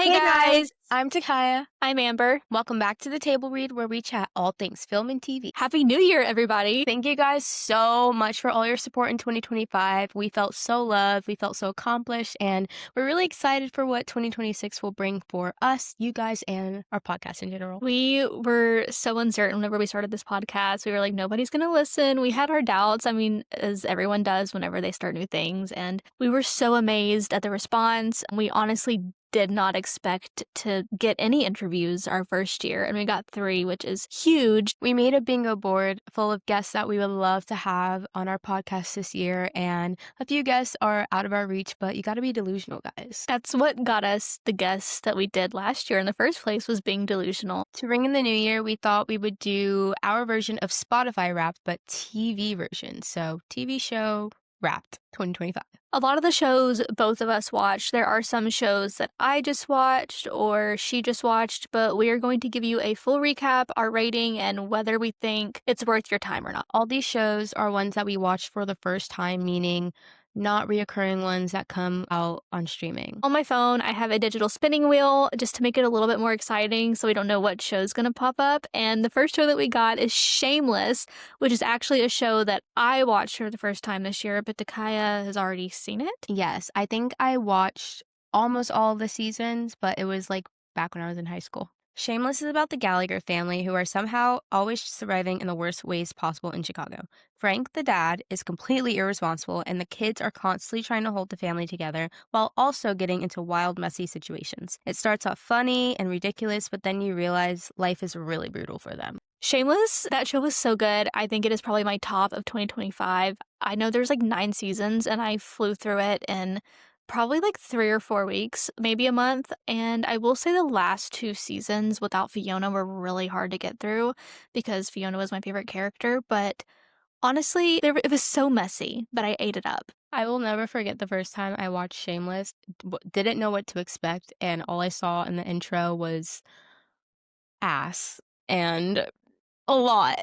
Hey guys, I'm Takiya. I'm Amber. Welcome back to the Table Read, where we chat all things film and TV. Happy New Year, everybody. Thank you guys so much for all your support in 2025. We felt so loved, we felt so accomplished, and we're really excited for what 2026 will bring for us, you guys, and our podcast in general. We were so uncertain whenever we started this podcast. We were like, nobody's going to listen. We had our doubts. I mean, as everyone does whenever they start new things. And we were so amazed at the response. We honestly did not expect to get any interviews our first year, and we got 3, which is huge. We made a bingo board full of guests that we would love to have on our podcast this year, and a few guests are out of our reach, but you got to be delusional, guys. That's what got us the guests that we did last year in the first place, was being delusional. To ring in the new year, we thought we would do our version of Spotify Wrapped, but TV version. So TV show Wrapped 2025. A lot of the shows both of us watched, there are some shows that I just watched or she just watched, but we are going to give you a full recap, our rating, and whether we think it's worth your time or not. All these shows are ones that we watched for the first time, meaning not reoccurring ones that come out on streaming. On my phone, I have a digital spinning wheel just to make it a little bit more exciting so we don't know what show's going to pop up. And the first show that we got is Shameless, which is actually a show that I watched for the first time this year, but Takiya has already seen it. Yes, I think I watched almost all of the seasons, but it was like back when I was in high school. Shameless is about the Gallagher family, who are somehow always surviving in the worst ways possible in Chicago. Frank, the dad, is completely irresponsible, and the kids are constantly trying to hold the family together while also getting into wild, messy situations. It starts off funny and ridiculous, but then you realize life is really brutal for them. Shameless, that show was so good. I think it is probably my top of 2025. I know there's like 9 seasons, and I flew through it in probably like 3 or 4 weeks, maybe a month. And I will say the last 2 seasons without Fiona were really hard to get through because Fiona was my favorite character. But honestly, it was so messy, but I ate it up. I will never forget the first time I watched Shameless. Didn't know what to expect, and all I saw in the intro was ass and a lot.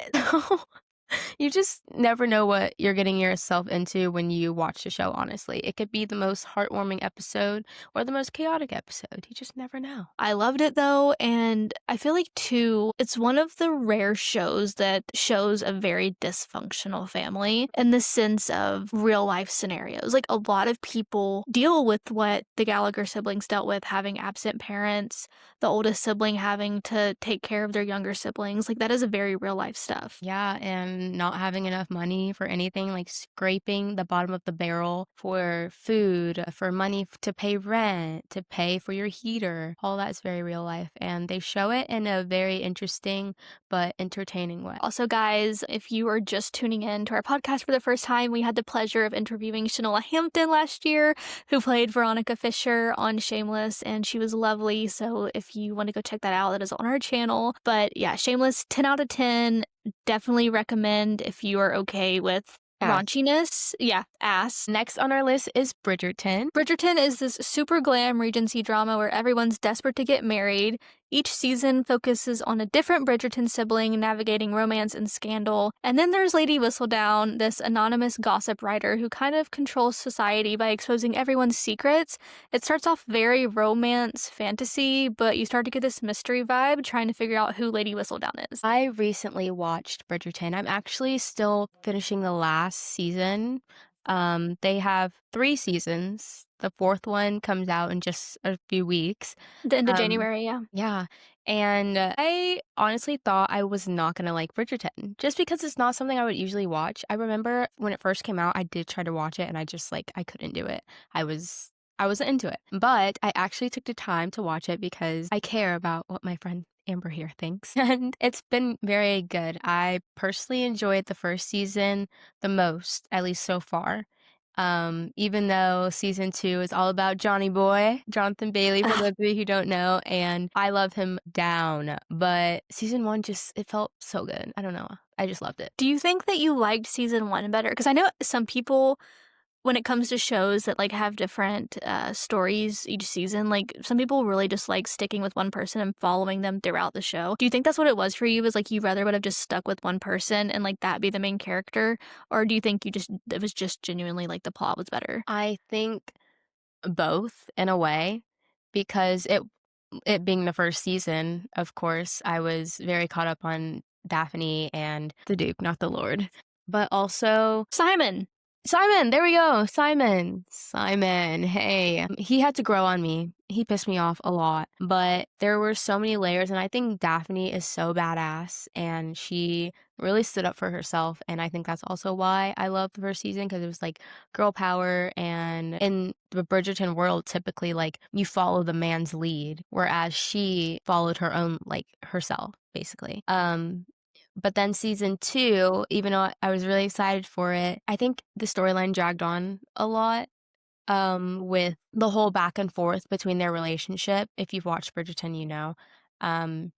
You just never know what you're getting yourself into when you watch the show, honestly. It could be the most heartwarming episode or the most chaotic episode. You just never know. I loved it though, and I feel like too, it's one of the rare shows that shows a very dysfunctional family in the sense of real life scenarios. Like a lot of people deal with what the Gallagher siblings dealt with, having absent parents, the oldest sibling having to take care of their younger siblings. Like that is a very real life stuff. Yeah, and not having enough money for anything, like scraping the bottom of the barrel for food, for money to pay rent, to pay for your heater. All that's very real life, and they show it in a very interesting but entertaining way. Also, guys, if you are just tuning in to our podcast for the first time, we had the pleasure of interviewing Shanola Hampton last year, who played Veronica Fisher on Shameless, and she was lovely. So if you want to go check that out, that is on our channel. But yeah, Shameless, 10 out of 10. Definitely recommend if you are okay with raunchiness. Yeah, ass. Next on our list is Bridgerton. Bridgerton is this super glam Regency drama where everyone's desperate to get married. Each season focuses on a different Bridgerton sibling navigating romance and scandal. And then there's Lady Whistledown, this anonymous gossip writer who kind of controls society by exposing everyone's secrets. It starts off very romance fantasy, but you start to get this mystery vibe trying to figure out who Lady Whistledown is. I recently watched Bridgerton. I'm actually still finishing the last season. They have 3 seasons. The 4th one comes out in just a few weeks. The end of January, yeah. Yeah. And I honestly thought I was not going to like Bridgerton just because it's not something I would usually watch. I remember when it first came out, I did try to watch it and I just I couldn't do it. I wasn't into it. But I actually took the time to watch it because I care about what my friend Amber here thinks. And it's been very good. I personally enjoyed the first season the most, at least so far. Even though season 2 is all about Johnny Boy, Jonathan Bailey, for those of you who don't know, and I love him down. But season 1 it felt so good. I don't know. I just loved it. Do you think that you liked season 1 better? Because I know some people, when it comes to shows that have different stories each season, some people really just like sticking with one person and following them throughout the show. Do you think that's what it was for you? Was you rather would have just stuck with one person and that be the main character, or do you think it was just genuinely the plot was better? I think both in a way, because it being the first season, of course, I was very caught up on Daphne and the Duke, not the Lord. But also Simon. Simon, there we go. Simon, hey. He had to grow on me. He pissed me off a lot, but there were so many layers, and I think Daphne is so badass, and she really stood up for herself, and I think that's also why I love the first season, because it was, like, girl power, and in the Bridgerton world, typically, like, you follow the man's lead, whereas she followed her own, like, herself, basically. But then season 2, even though I was really excited for it, I think the storyline dragged on a lot, with the whole back and forth between their relationship. If you've watched Bridgerton, you know. Um,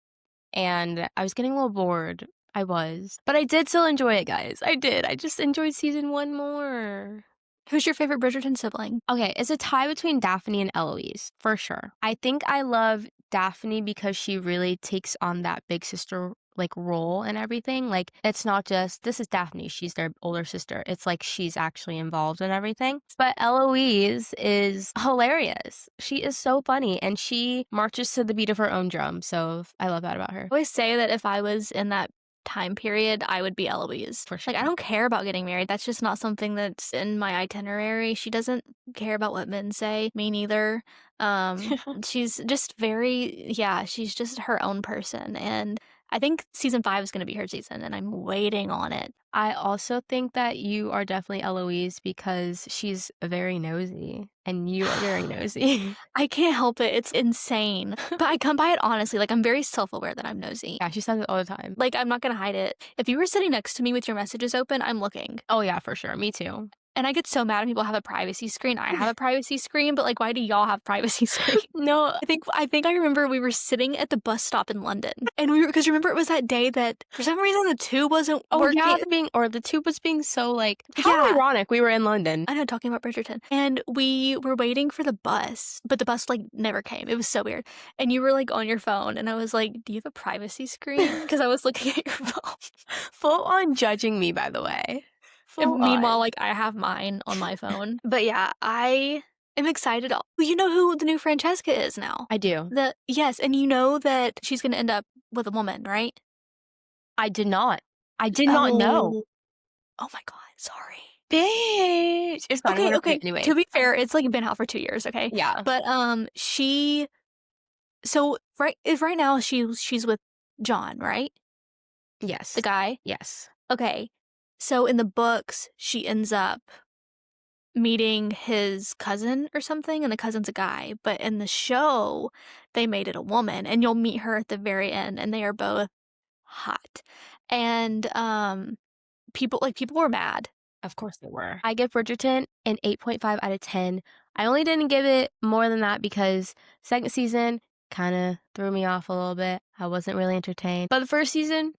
and I was getting a little bored. I was. But I did still enjoy it, guys. I did. I just enjoyed season 1 more. Who's your favorite Bridgerton sibling? Okay, it's a tie between Daphne and Eloise, for sure. I think I love Daphne because she really takes on that big sister like role and everything. Like it's not just this is Daphne, she's their older sister. It's like she's actually involved in everything. But Eloise is hilarious. She is so funny and she marches to the beat of her own drum. So I love that about her. I always say that if I was in that time period, I would be Eloise. For sure. Like, I don't care about getting married. That's just not something that's in my itinerary. She doesn't care about what men say. Me neither. She's just she's just her own person. And I think season 5 is going to be her season, and I'm waiting on it. I also think that you are definitely Eloise because she's very nosy and you are very nosy. I can't help it. It's insane. But I come by it honestly. Like, I'm very self-aware that I'm nosy. Yeah, she says it all the time. Like, I'm not gonna hide it. If you were sitting next to me with your messages open, I'm looking. Oh, yeah, for sure. Me too. And I get so mad when people have a privacy screen. I have a privacy screen, but, like, why do y'all have privacy screen? No, I think I remember we were sitting at the bus stop in London, and we were, because remember it was that day that for some reason the tube wasn't working. yeah, the tube was being so, like how Yeah. ironic we were in London. I know, talking about Bridgerton. And we were waiting for the bus, but the bus, like, never came. It was so weird. And you were, like, on your phone, and I was like, "Do you have a privacy screen?" Because I was looking at your phone. Full on judging me, by the way. And Full meanwhile, on. like, I have mine on my phone. But yeah, I am excited. You know who the new Francesca is now? I do. Yes, and you know that she's gonna end up with a woman, right? I did not. I did not know. Oh my god, sorry. Bitch. It's fine. I'm gonna Okay. anyway. To be fair, it's, like, been out for 2 years, okay? Yeah. But, right now she's with John, right? Yes. The guy? Yes. Okay. So in the books, she ends up meeting his cousin or something, and the cousin's a guy. But in the show, they made it a woman, and you'll meet her at the very end, and they are both hot. And people were mad. Of course they were. I give Bridgerton an 8.5 out of 10. I only didn't give it more than that because second season kind of threw me off a little bit. I wasn't really entertained. But the first season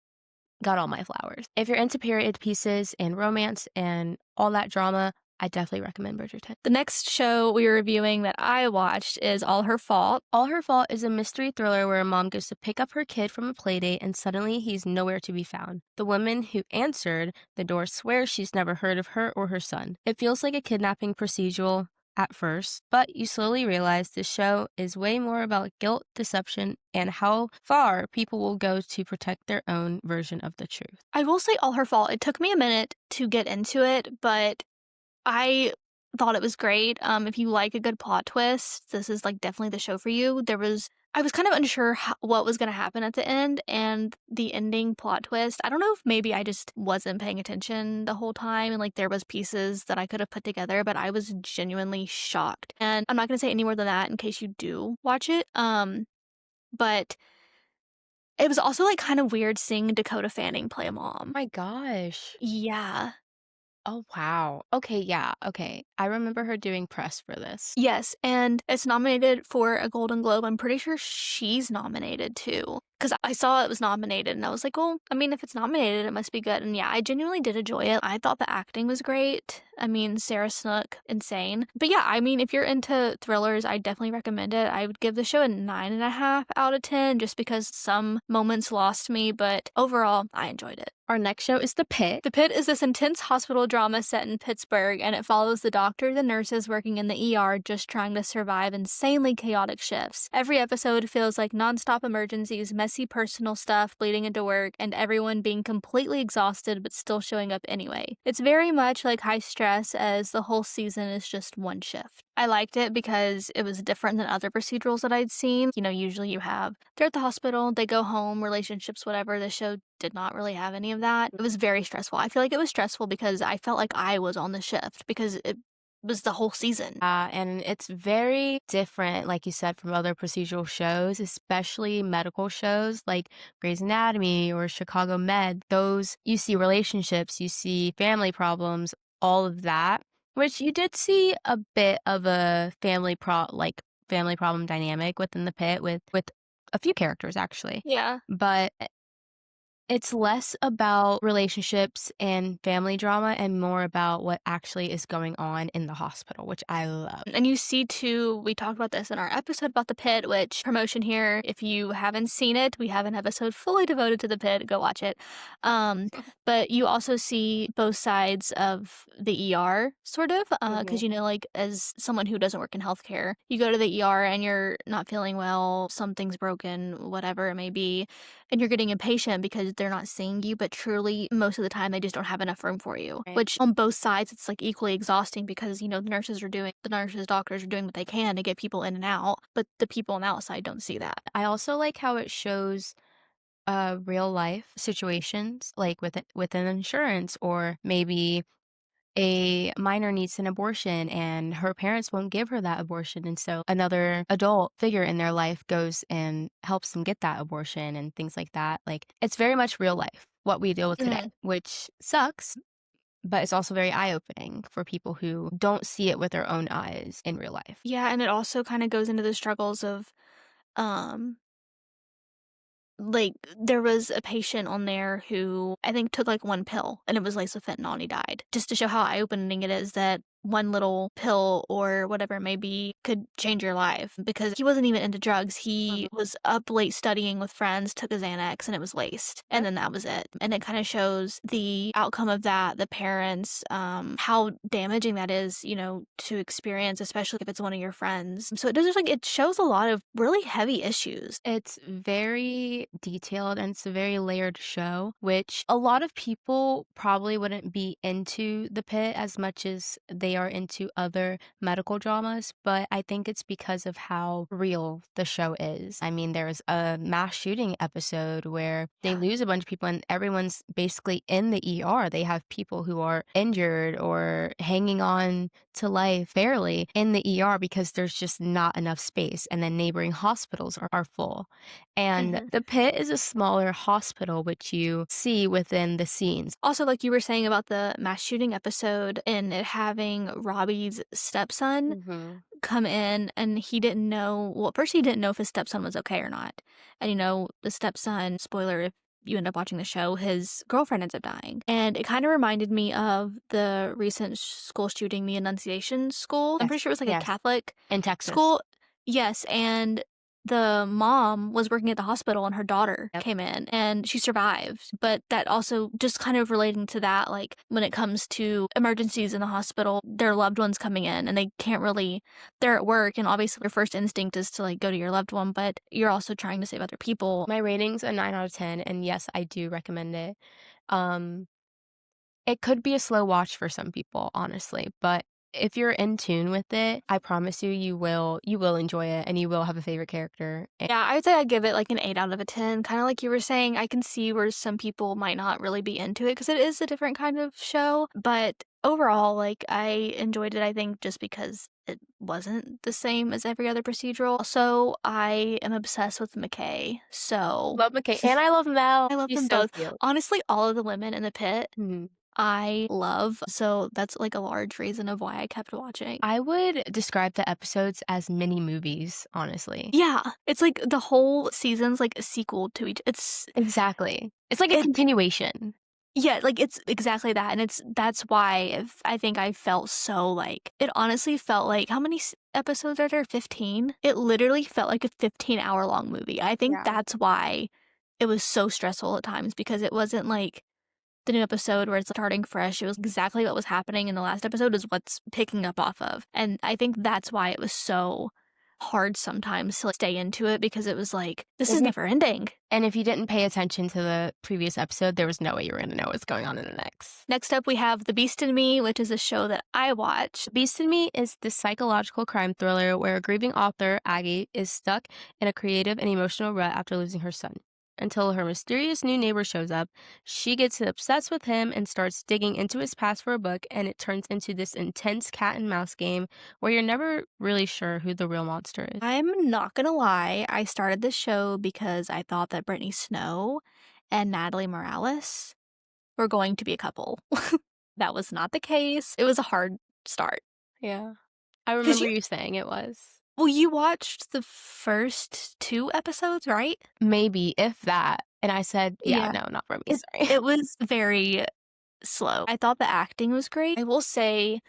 got all my flowers. If you're into period pieces and romance and all that drama, I definitely recommend Bridgerton. The next show we were reviewing that I watched is All Her Fault. All Her Fault is a mystery thriller where a mom goes to pick up her kid from a playdate and suddenly he's nowhere to be found. The woman who answered the door swears she's never heard of her or her son. It feels like a kidnapping procedural at first, but you slowly realize this show is way more about guilt, deception, and how far people will go to protect their own version of the truth. I will say All Her Fault. It took me a minute to get into it, but I thought it was great. If you like a good plot twist, this is, like, definitely the show for you. I was kind of unsure what was going to happen at the end, and the ending plot twist, I don't know if maybe I just wasn't paying attention the whole time, and, like, there was pieces that I could have put together, but I was genuinely shocked. And I'm not going to say any more than that in case you do watch it. But it was also, like, kind of weird seeing Dakota Fanning play a mom. My gosh. Yeah. Oh, wow. Okay, yeah, okay. I remember her doing press for this. Yes, and it's nominated for a Golden Globe. I'm pretty sure she's nominated too. 'Cause I saw it was nominated, and I was like, "Well, I mean, if it's nominated, it must be good." And yeah, I genuinely did enjoy it. I thought the acting was great. I mean, Sarah Snook, insane. But yeah, I mean, if you're into thrillers, I definitely recommend it. I would give the show a 9.5 out of 10 just because some moments lost me, but overall, I enjoyed it. Our next show is The Pit. The Pit is this intense hospital drama set in Pittsburgh, and it follows the doctors and nurses working in the ER just trying to survive insanely chaotic shifts. Every episode feels like nonstop emergencies, messy personal stuff bleeding into work, and everyone being completely exhausted but still showing up anyway. It's very much like high stress, as the whole season is just one shift. I liked it because it was different than other procedurals that I'd seen. You know, usually you have they're at the hospital, they go home, relationships, whatever. The show did not really have any of that. It was very stressful. I feel like it was stressful because I felt like I was on the shift because it was the whole season. And it's very different, like you said, from other procedural shows, especially medical shows like Grey's Anatomy or Chicago Med. Those, you see relationships, you see family problems, all of that, which you did see a bit of a family problem dynamic within the pit with a few characters actually. Yeah. But it's less about relationships and family drama and more about what actually is going on in the hospital, which I love. And you see too, we talked about this in our episode about the pit, which promotion here, if you haven't seen it, we have an episode fully devoted to the pit. Go watch it. But you also see both sides of the ER, sort of, because Mhm. you know, like as someone who doesn't work in healthcare, you go to the ER and you're not feeling well, something's broken, whatever it may be, and you're getting impatient because they're not seeing you, but truly most of the time they just don't have enough room for you. Right. Which on both sides it's like equally exhausting because you know the nurses, doctors are doing what they can to get people in and out, but the people on the outside don't see that. I also like how it shows real life situations like with an insurance or maybe a minor needs an abortion and her parents won't give her that abortion. And so another adult figure in their life goes and helps them get that abortion and things like that. Like it's very much real life, what we deal with today, Mhm. which sucks, but it's also very eye opening for people who don't see it with their own eyes in real life. Yeah, and it also kind of goes into the struggles of um like, there was a patient on there who I think took, like, one pill, and it was laced with fentanyl, and he died. Just to show how eye-opening it is that one little pill or whatever it may be could change your life, because he wasn't even into drugs. He Mhm. was up late studying with friends, took a Xanax, and it was laced, and then that was it. And it kinda shows the outcome of that, the parents, how damaging that is, you know, to experience, especially if it's one of your friends. So it does just, like it shows a lot of really heavy issues. It's very detailed and it's a very layered show, which a lot of people probably wouldn't be into The Pit as much as they are into other medical dramas, but I think it's because of how real the show is. I mean, there's a mass shooting episode where they Yeah. lose a bunch of people and everyone's basically in the ER. They have people who are injured or hanging on to life barely in the ER because there's just not enough space, and then neighboring hospitals are full. And Mhm. the pit is a smaller hospital, which you see within the scenes. Also, like you were saying about the mass shooting episode and it having Robbie's stepson Mhm. come in and he didn't know well, first he didn't know if his stepson was okay or not. And you know, the stepson, spoiler if you end up watching the show, his girlfriend ends up dying. And it kind of reminded me of the recent school shooting, the Annunciation School. I'm Yes, pretty sure it was like a yes, Catholic in Texas. school. Yes, and the mom was working at the hospital and her daughter Yep. came in and she survived. But that also just kind of relating to that, like when it comes to emergencies in the hospital, their loved ones coming in and they can't really, they're at work and obviously your first instinct is to like go to your loved one, but you're also trying to save other people. My rating's a 9 out of 10, and yes, I do recommend it. Um, it could be a slow watch for some people, honestly, but if you're in tune with it, I promise you, you will enjoy it, and you will have a favorite character. Yeah, I would say I'd give it like an 8 out of a 10. Kind of like you were saying, I can see where some people might not really be into it because it is a different kind of show. But overall, like I enjoyed it, I think, just because it wasn't the same as every other procedural. Also, I am obsessed with McKay. So Love McKay, and I love Mel. I love She's them so both. cute. Honestly, all of the women in the pit Mhm. I love, so that's, like, a large reason of why I kept watching. I would describe the episodes as mini movies, honestly. Yeah, it's like the whole season's like a sequel to each Exactly. It's like a it continuation. yeah, like, it's exactly that, and that's why I think I felt so, like it honestly felt like how many episodes are there? 15? It literally felt like a 15-hour-long movie. I think Yeah. that's why it was so stressful at times because it wasn't like the new episode where it's starting fresh. It was exactly what was happening in the last episode is what's picking up off of. And I think that's why it was so hard sometimes to like, stay into it because it was like, this If is you never ending. and if you didn't pay attention to the previous episode, there was no way you were gonna know what's going on in the next. Next up, we have The Beast in Me, which is a show that I watch. Beast in Me is this psychological crime thriller where a grieving author, Aggie, is stuck in a creative and emotional rut after losing her son. Until her mysterious new neighbor shows up, she gets obsessed with him and starts digging into his past for a book, and it turns into this intense cat and mouse game where you're never really sure who the real monster is. I'm not gonna lie, I started this show because I thought that Brittany Snow and Natalie Morales were going to be a couple. That was not the case. It was a hard start. Yeah. I Because remember you saying it was. well, you watched the first 2 episodes, right? Maybe, if that. And I said, yeah, Yeah. no, not for me, It sorry. it was very slow. I thought the acting was great. I will say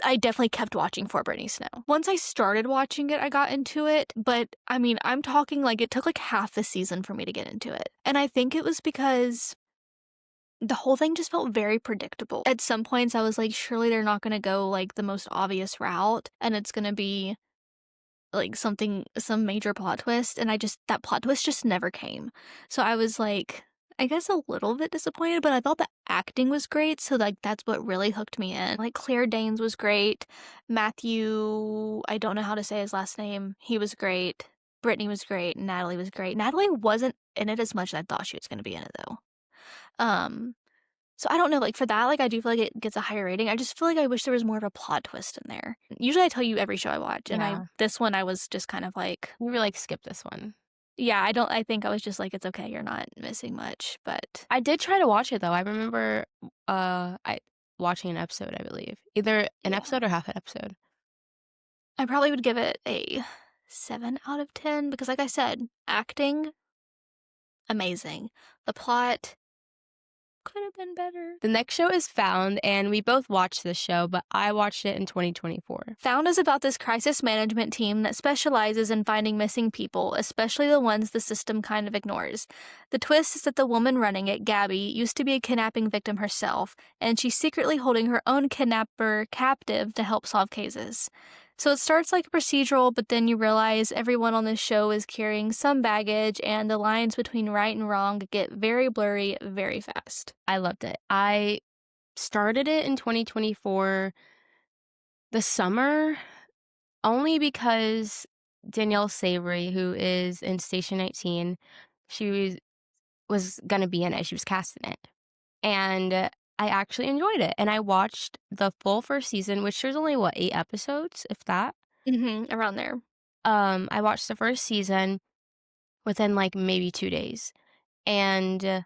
I definitely kept watching for Brittany Snow. Once I started watching it, I got into it, but I mean, I'm talking like it took like half the season for me to get into it. And I think it was because the whole thing just felt very predictable. At some points, I was like, surely they're not going to go like the most obvious route and it's going to be like some major plot twist, and that plot twist just never came. So I was like, I guess a little bit disappointed, but I thought the acting was great, so like that's what really hooked me in. Like Claire Danes was great. Matthew, I don't know how to say his last name. He was great. Brittany was great. Natalie was great. Natalie wasn't in it as much as I thought she was going to be in it though. Um so I don't know, like, for that, like, I do feel like it gets a higher rating. I just feel like I wish there was more of a plot twist in there. Usually I tell you every show I watch, and Yeah. this one I was just kind of like, You were like, skip this one. yeah, I think I was just like, it's okay, you're not missing much, but I did try to watch it though. I remember I watching an episode, I believe. Either an yeah. episode or half an episode. I probably would give it a 7 out of 10 because like I said, acting, amazing. The plot could have been better. The next show is Found, and we both watched this show, but I watched it in 2024. Found is about this crisis management team that specializes in finding missing people, especially the ones the system kind of ignores. The twist is that the woman running it, Gabby, used to be a kidnapping victim herself, and she's secretly holding her own kidnapper captive to help solve cases. So it starts like a procedural, but then you realize everyone on this show is carrying some baggage, and the lines between right and wrong get very blurry very fast. I loved it. I started it in 2024, the summer, only because Danielle Savory, who is in Station 19, she was gonna be in it. She was cast in it. And I actually enjoyed it. And I watched the full first season, which there's only, what, 8 episodes, if that? Around there. I watched the first season within, like, maybe 2 days. And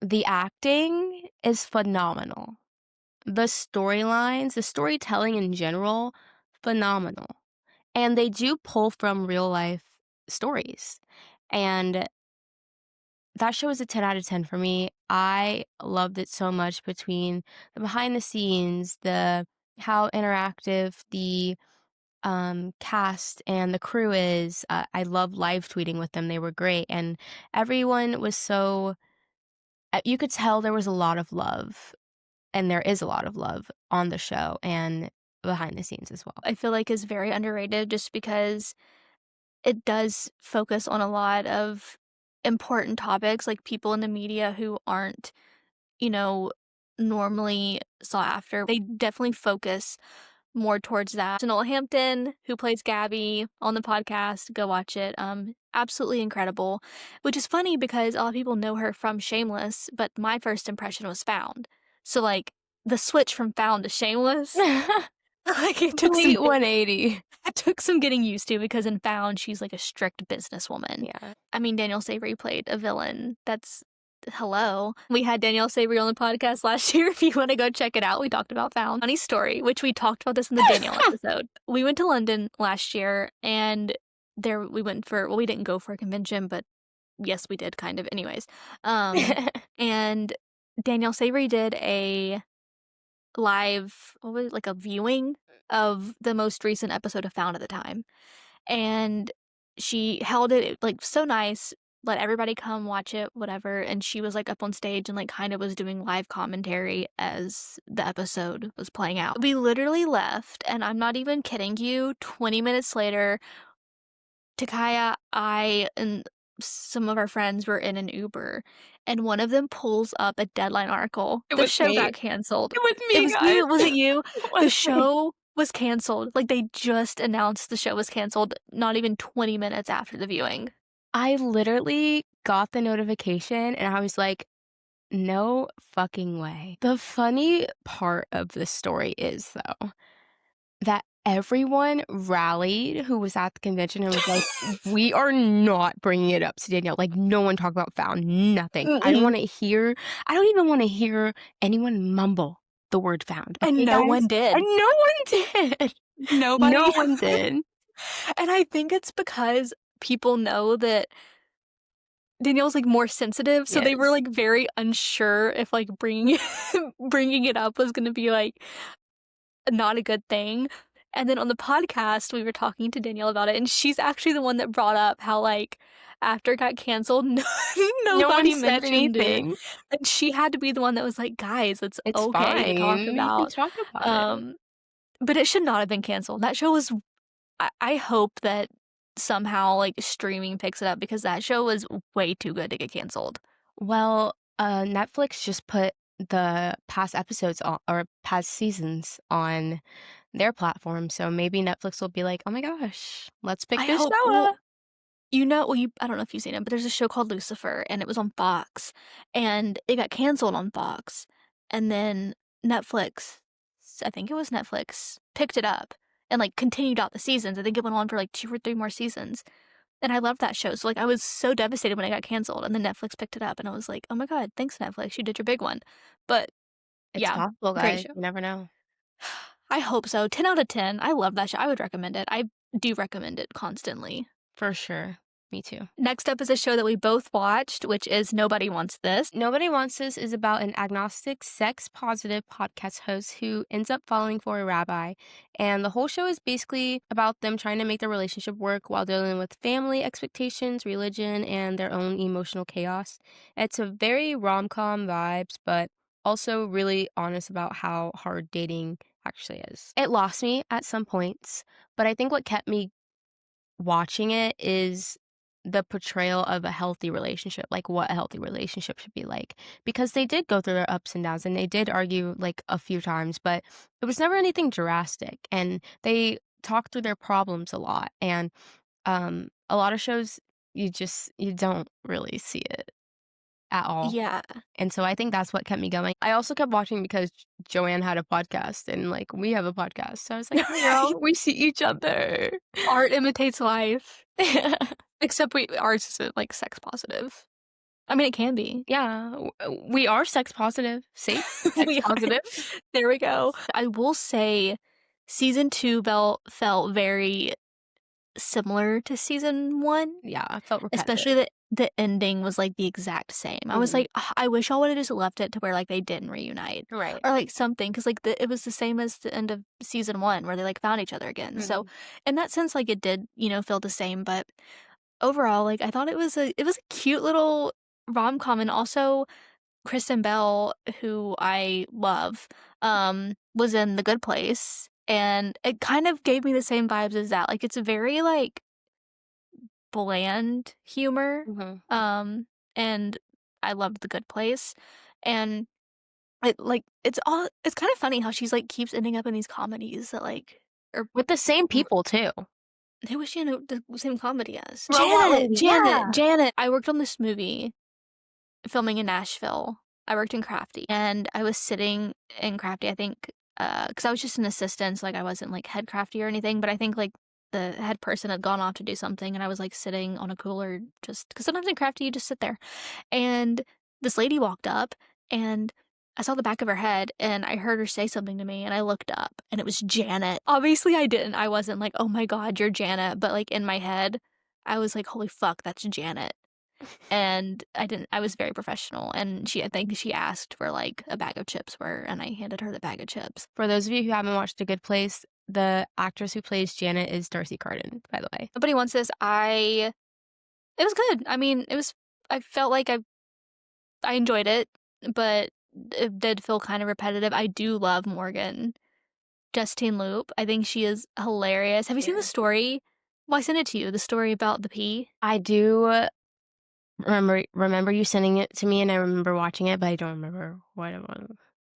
the acting is phenomenal. The storylines, the storytelling in general, phenomenal. And they do pull from real life stories. And that show is a 10 out of 10 for me. I loved it so much between the behind the scenes, the how interactive the cast and the crew is. I love live tweeting with them. They were great. And everyone was so, you could tell there was a lot of love, and there is a lot of love on the show and behind the scenes as well. I feel like is very underrated just because it does focus on a lot of important topics, like people in the media who aren't, you know, normally sought after. They definitely focus more towards that. Noel Hampton, who plays Gabby on the podcast, go watch it. Absolutely incredible. Which is funny because a lot of people know her from Shameless, but my first impression was Found. So like the switch from Found to Shameless, like Complete 180. it took some getting used to because in Found she's like a strict businesswoman. Yeah. I mean, Daniel Savory played a villain. That's hello. We had Danielle Savory on the podcast last year. If you want to go check it out, we talked about Found. Funny story, which we talked about this in the Danielle episode. We went to London last year, and there we went for, well, we didn't go for a convention, but yes, we did kind of. Anyways, and Danielle Savory did a live, what was it, like a viewing of the most recent episode of Found at the time. And she held it like so nice, let everybody come watch it, whatever. And she was like up on stage and like kind of was doing live commentary as the episode was playing out. We literally left, and I'm not even kidding you, 20 minutes later, Takiya, I, and some of our friends were in an Uber, and one of them pulls up a Deadline article. It The was show me. got canceled. It was It me, was guys. you. Was it you? It The was me. show was canceled. Like, they just announced the show was canceled not even 20 minutes after the viewing. I literally got the notification and I was like, no fucking way. The funny part of this story is, though, that everyone rallied who was at the convention and was like, we are not bringing it up to Danielle. Like, no one talked about Found, nothing. I don't Mm-mm. want to hear, I don't even want to hear anyone mumble the word Found. And Okay, no guys? one did. And no one did. Nobody. No one did. And I think it's because people know that Danielle's, like, more sensitive, so they were, Yes. like, very unsure if, like, bringing bringing it up was gonna be, like, not a good thing. And then on the podcast, we were talking to Danielle about it, and she's actually the one that brought up how, like, after it got canceled, No one nobody said mentioned it. anything. And she had to be the one that was like, "Guys, it's It's okay to talk fine. You can about." talk about it. Um, but it should not have been canceled. That show was, I hope that somehow, like, streaming picks it up, because that show was way too good to get canceled. Well, Netflix just put the past episodes on, or past seasons on their platform, so maybe Netflix will be like, "Oh my gosh, let's pick I this hope, show well, up." I don't know if you've seen it, but there's a show called Lucifer, and it was on Fox, and it got canceled on Fox, and then Netflix, I think it was Netflix, picked it up and, like, continued out the seasons. I think it went on for, like, 2 or 3 more seasons, and I loved that show, so, like, I was so devastated when it got canceled, and then Netflix picked it up, and I was like, "Oh my god, thanks, Netflix, you did your big one." But, It's yeah, possible, great guys. show. You never know. I hope so. 10 out of 10. I love that show. I would recommend it. I do recommend it constantly. For sure. Me too. Next up is a show that we both watched, which is Nobody Wants This. Nobody Wants This is about an agnostic, sex-positive podcast host who ends up falling for a rabbi, and the whole show is basically about them trying to make their relationship work while dealing with family expectations, religion, and their own emotional chaos. It's a very rom-com vibes, but also really honest about how hard dating actually is. It lost me at some points, but I think what kept me watching it is the portrayal of a healthy relationship, like what a healthy relationship should be like. Because they did go through their ups and downs and they did argue like a few times, but it was never anything drastic. And they talked through their problems a lot. And a lot of shows you don't really see it at all. Yeah. And so I think that's what kept me going. I also kept watching because Joanne had a podcast and like we have a podcast. So I was like, hey girl, we see each other. Art imitates life. Except ours isn't, like, sex positive. I mean, it can be. Yeah, we are sex positive. See? Sex We are. positive. There we go. I will say season 2 felt very similar to season 1. Yeah, I felt repetitive. Especially the ending was, like, the exact same. I was Mhm. like, "Ugh, I wish y'all would've just left it to where, like, they didn't reunite." Right. Or, like, something, 'cause, like, it was the same as the end of season 1 where they, like, found each other again. So, Mhm. in that sense, like, it did, feel the same, but overall, like, I thought it was a cute little rom-com, and also Kristen Bell, who I love, was in The Good Place, and it kind of gave me the same vibes as that. Like, it's a very, like, bland humor, Mhm. and I loved The Good Place, and it's kind of funny how she's, like, keeps ending up in these comedies that, like, are With the same r people too. who was she in the same comedy as? Robot Janet! lady, Janet! yeah. Janet! I worked on this movie filming in Nashville. I worked in Crafty, and I was sitting in Crafty, I think, because I was just an assistant, so, like, I wasn't, like, head Crafty or anything, but I think, like, the head person had gone off to do something, and I was, like, sitting on a cooler just because sometimes in Crafty, you just sit there, and this lady walked up and I saw the back of her head and I heard her say something to me and I looked up and it was Janet. Obviously I didn't. I wasn't like, "Oh my god, you're Janet," but like in my head, I was like, "Holy fuck, that's Janet." And I was very professional and I think she asked where like a bag of chips were and I handed her the bag of chips. For those of you who haven't watched A Good Place, the actress who plays Janet is Darcy Carden, by the way. Nobody wants this. It was good. I mean, I felt like I enjoyed it, but it did feel kind of repetitive. I do love Morgan. Justine Loop. I think she is hilarious. Have you seen the Yeah. story? Well, I sent it to you, the story about the pea. I do remember you sending it to me, and I remember watching it, but I don't remember what it was.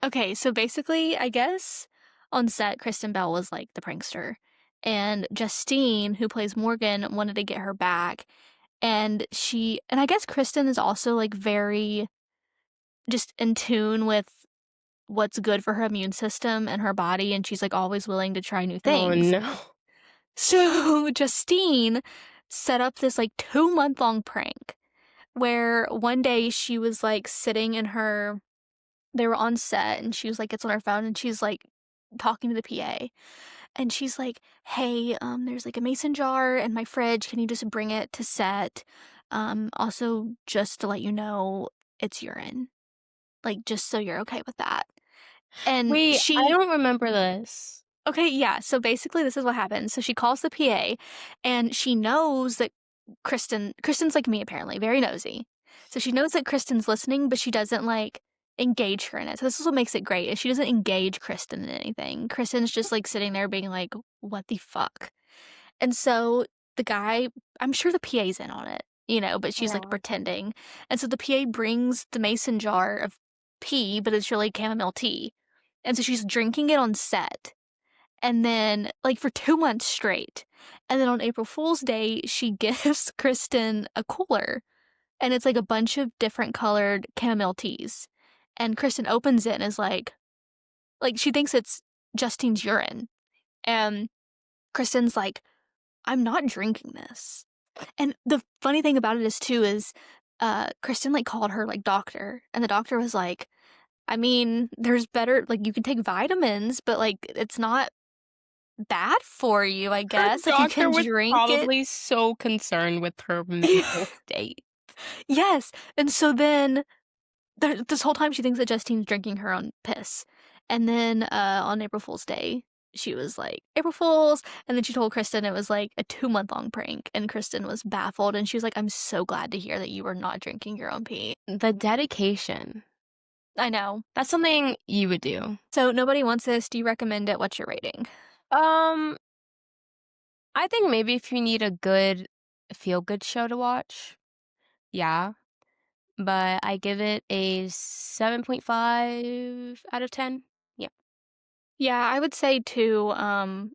Okay, so basically, I guess on set, Kristen Bell was like the prankster. And Justine, who plays Morgan, wanted to get her back. And I guess Kristen is also like very just in tune with what's good for her immune system and her body. And she's like always willing to try new Oh, things. no. So Justine set up this like 2-month long prank where one day she was like sitting in her they were on set and she was like gets on her phone and she's like talking to the PA and she's like, "Hey, there's like a mason jar in my fridge. Can you just bring it to set? Also just to let you know it's urine. Like just so you're okay with that." And Wait, I she don't remember this. Okay, yeah. So basically this is what happens. So she calls the PA and she knows that Kristen's like me apparently, very nosy. So she knows that Kristen's listening, but she doesn't like engage her in it. So this is what makes it great, is she doesn't engage Kristen in anything. Kristen's just like sitting there being like, "What the fuck?" And so the guy, I'm sure the PA's in on it, but she's like Yeah. pretending. And so the PA brings the mason jar of pee, but it's really chamomile tea. And so she's drinking it on set and then like for 2 months straight. And then on April Fool's Day, she gives Kristen a cooler, and it's like a bunch of different colored chamomile teas. And Kristen opens it and is like she thinks it's Justine's urine. And Kristen's like, "I'm not drinking this." And the funny thing about it is too is Kristen like called her like doctor, and the doctor was like, "I mean, there's better, like you can take vitamins, but like it's not bad for you, I Her guess, if you doctor can was drink it." probably so concerned with her mental state. Yes, and so then this whole time she thinks that Justine's drinking her own piss, and then, on April Fool's Day, she was like, "April Fools," and then she told Kristen it was, like, a 2-month-long prank, and Kristen was baffled, and she was like, "I'm so glad to hear that you were not drinking your own pee." The dedication. I know. That's something you would do. So, nobody wants this, do you recommend it? What's your rating? Um, I think maybe if you need a good feel-good show to watch, yeah, but I give it a 7.5 out of 10. Yeah. Yeah, I would say too,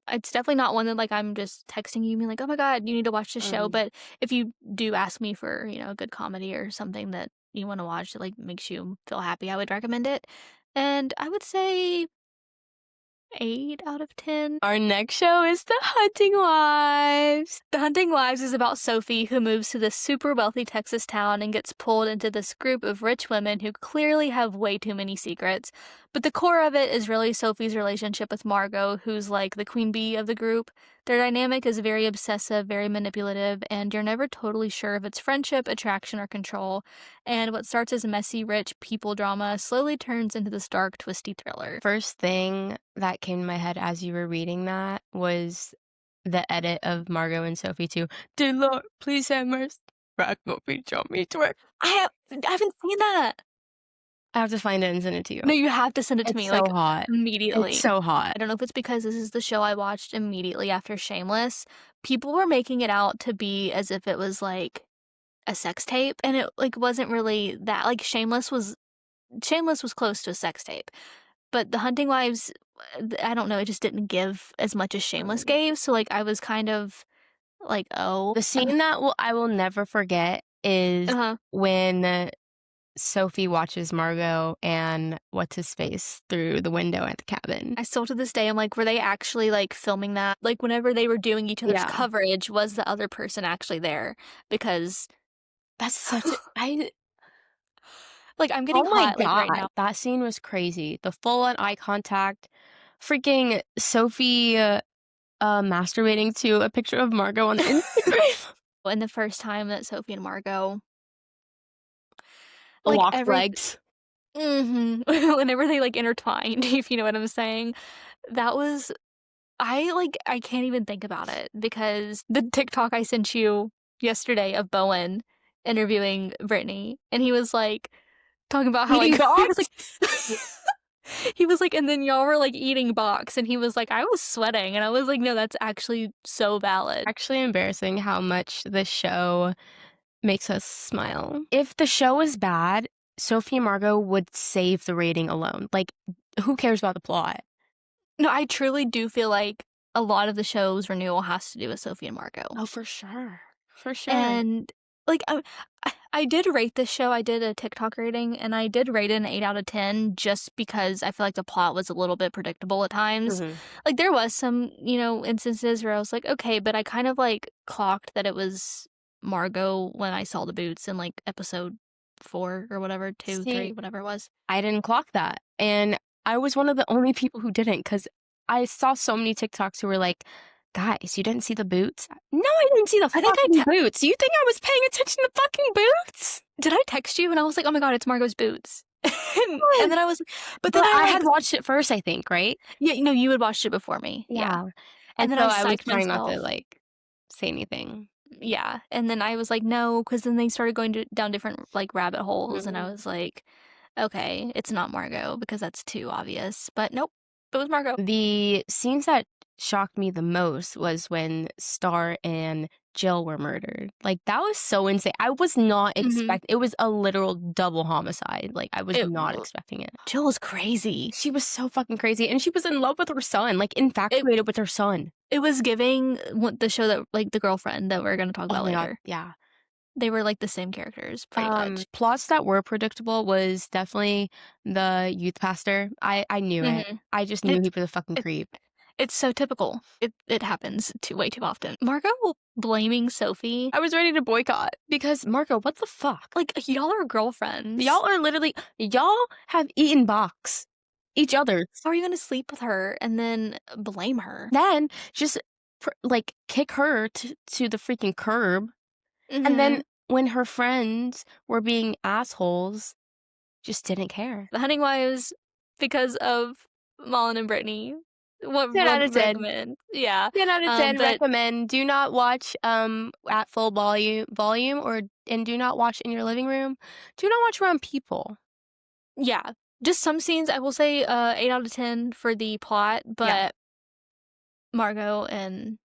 it's definitely not one that, like, I'm just texting you being like, "Oh my god, you need to watch this show," Mm. but if you do ask me for, a good comedy or something that you wanna watch that, like, makes you feel happy, I would recommend it, and I would say 8 out of 10. Our next show is The Hunting Wives. The Hunting Wives is about Sophie, who moves to this super wealthy Texas town and gets pulled into this group of rich women who clearly have way too many secrets. But the core of it is really Sophie's relationship with Margot, who's like the queen bee of the group. Their dynamic is very obsessive, very manipulative, and you're never totally sure if it's friendship, attraction, or control. And what starts as messy, rich people drama slowly turns into this dark, twisty thriller. First thing that came to my head as you were reading that was the edit of Margot and Sophie too. "Dear Lord, please have mercy. Rock will be show me twerk." I haven't seen that. I have to find it and send it to you. No, you have to send it to It's me, so like, hot. It's immediately. so hot. I don't know if it's because this is the show I watched immediately after Shameless. People were making it out to be as if it was, like, a sex tape, and it, like, wasn't really that. Like, Shameless was close to a sex tape, but The Hunting Wives, I don't know, it just didn't give as much as Shameless Mm. gave, so, like, I was kind of like, "Oh." The scene that I will never forget is Uh-huh. when Sophie watches Margot and what's his face through the window at the cabin. I still to this day, I'm like, were they actually, like, filming that? Like, whenever they were doing each other's Yeah. coverage, was the other person actually there? Because That's such a I Like, I'm getting Oh my hot, like, right god, now. that scene was crazy. The full-on eye contact, freaking Sophie, masturbating to a picture of Margot on Instagram. And the first time that Sophie and Margot, The like, locked legs. mhm, whenever they, like, intertwined, if you know what I'm saying, that was I can't even think about it because the TikTok I sent you yesterday of Bowen interviewing Brittany, and he was, like, talking about how, like Eating he was like box? he was like, "And then y'all were, like, eating box," and he was like, "I was sweating," and I was like, "No, that's actually so valid." Actually embarrassing how much this show makes us smile. If the show was bad, Sophie and Margot would save the rating alone. Like, who cares about the plot? No, I truly do feel like a lot of the show's renewal has to do with Sophie and Margot. Oh, for sure. For sure. And, like, I did rate this show, I did a TikTok rating, and I did rate it an 8 out of 10 just because I feel like the plot was a little bit predictable at times. Mhm. Like, there was some, instances where I was like, "Okay," but I kind of, like, clocked that it was Margot when I saw the boots in, like, episode 4 or whatever, 2, See, 3, whatever it was. I didn't clock that, and I was one of the only people who didn't, because I saw so many TikToks who were like, "Guys, you didn't see the boots?" No, I didn't see the I think fucking boots. You think I was paying attention to fucking boots? did I text you? And I was like, "Oh my god, it's Margot's boots." And then I was but then But I, I like had watched it first, I think, right? yeah, you had watched it before me, yeah. Yeah, And and then so I I was psyched trying not to, myself. like, say anything. Yeah, and then I was like, "No," because then they started going down different, like, rabbit holes, and I Mhm. was like, "Okay, it's not Margot because that's too obvious." But nope, it was Margot. The scenes that shocked me the most was when Star and Jill were murdered. Like, that was so insane. I was not Mhm. it was a literal double homicide. Like, I was It not expecting it. Jill was crazy. She was so fucking crazy, and she was in love with her son, like, It infatuated with her son. it was giving what the show that like, The Girlfriend that we're gonna talk Oh about my god, later. yeah. They were, like, the same characters, pretty much. Plots that were predictable was definitely the youth pastor. I knew it. Mhm. I just knew It's he was a fucking it creep. it's so typical. It happens way too often. Margot blaming Sophie, I was ready to boycott because, Marco, what the fuck? like, y'all are girlfriends. Y'all are literally y'all have eaten box each other. How are you gonna sleep with her and then blame her? Then just like kick her to the freaking curb. And then Mhm. when her friends were being assholes, just didn't care. The Hunting Wives, because of Malin and Brittany, what 10 out would of 10. recommend. Yeah, 10 out of 10 but recommend. Do not watch at full volume, or and do not watch in your living room. Do not watch around people. yeah, just some scenes I will say, 8 out of 10 for the plot, Yeah, but Margot and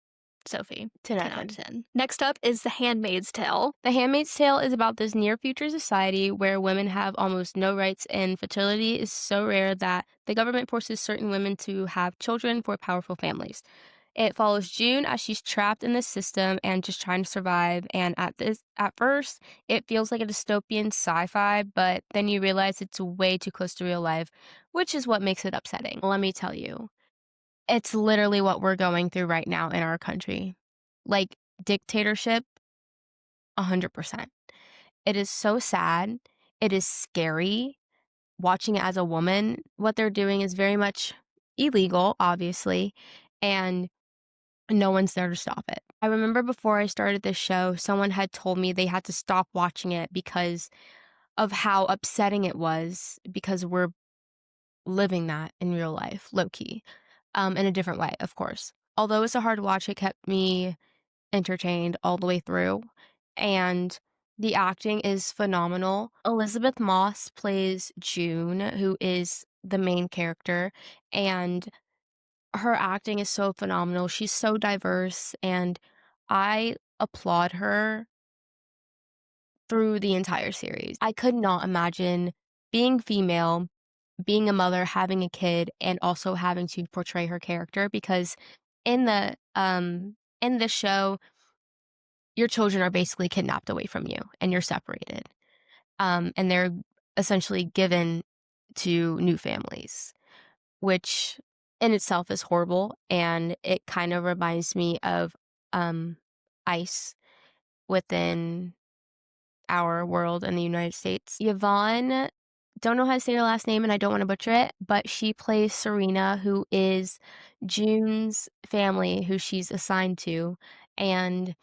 Sophie, 10 out 10 of out of 10. 10. Next up is The Handmaid's Tale. The Handmaid's Tale is about this near future society where women have almost no rights, and fertility is so rare that the government forces certain women to have children for powerful families. It follows June as she's trapped in this system and just trying to survive. And at first, it feels like a dystopian sci-fi, but then you realize it's way too close to real life, which is what makes it upsetting. Let me tell you, it's literally what we're going through right now in our country. Like, dictatorship, 100%. It is so sad. It is scary watching it as a woman. What they're doing is very much illegal, obviously, and no one's there to stop it. I remember before I started this show, someone had told me they had to stop watching it because of how upsetting it was, because we're living that in real life, low key, in a different way, of course. Although it's a hard watch, it kept me entertained all the way through, and the acting is phenomenal. Elizabeth Moss plays June, who is the main character, and her acting is so phenomenal. She's so diverse, and I applaud her through the entire series. I could not imagine being female, being a mother, having a kid, and also having to portray her character, because in the show, your children are basically kidnapped away from you and you're separated. And they're essentially given to new families, which in itself is horrible. And it kind of reminds me of ICE within our world in the United States. Yvonne don't know how to say her last name and I don't wanna butcher it, but she plays Serena, who is June's family who she's assigned to, and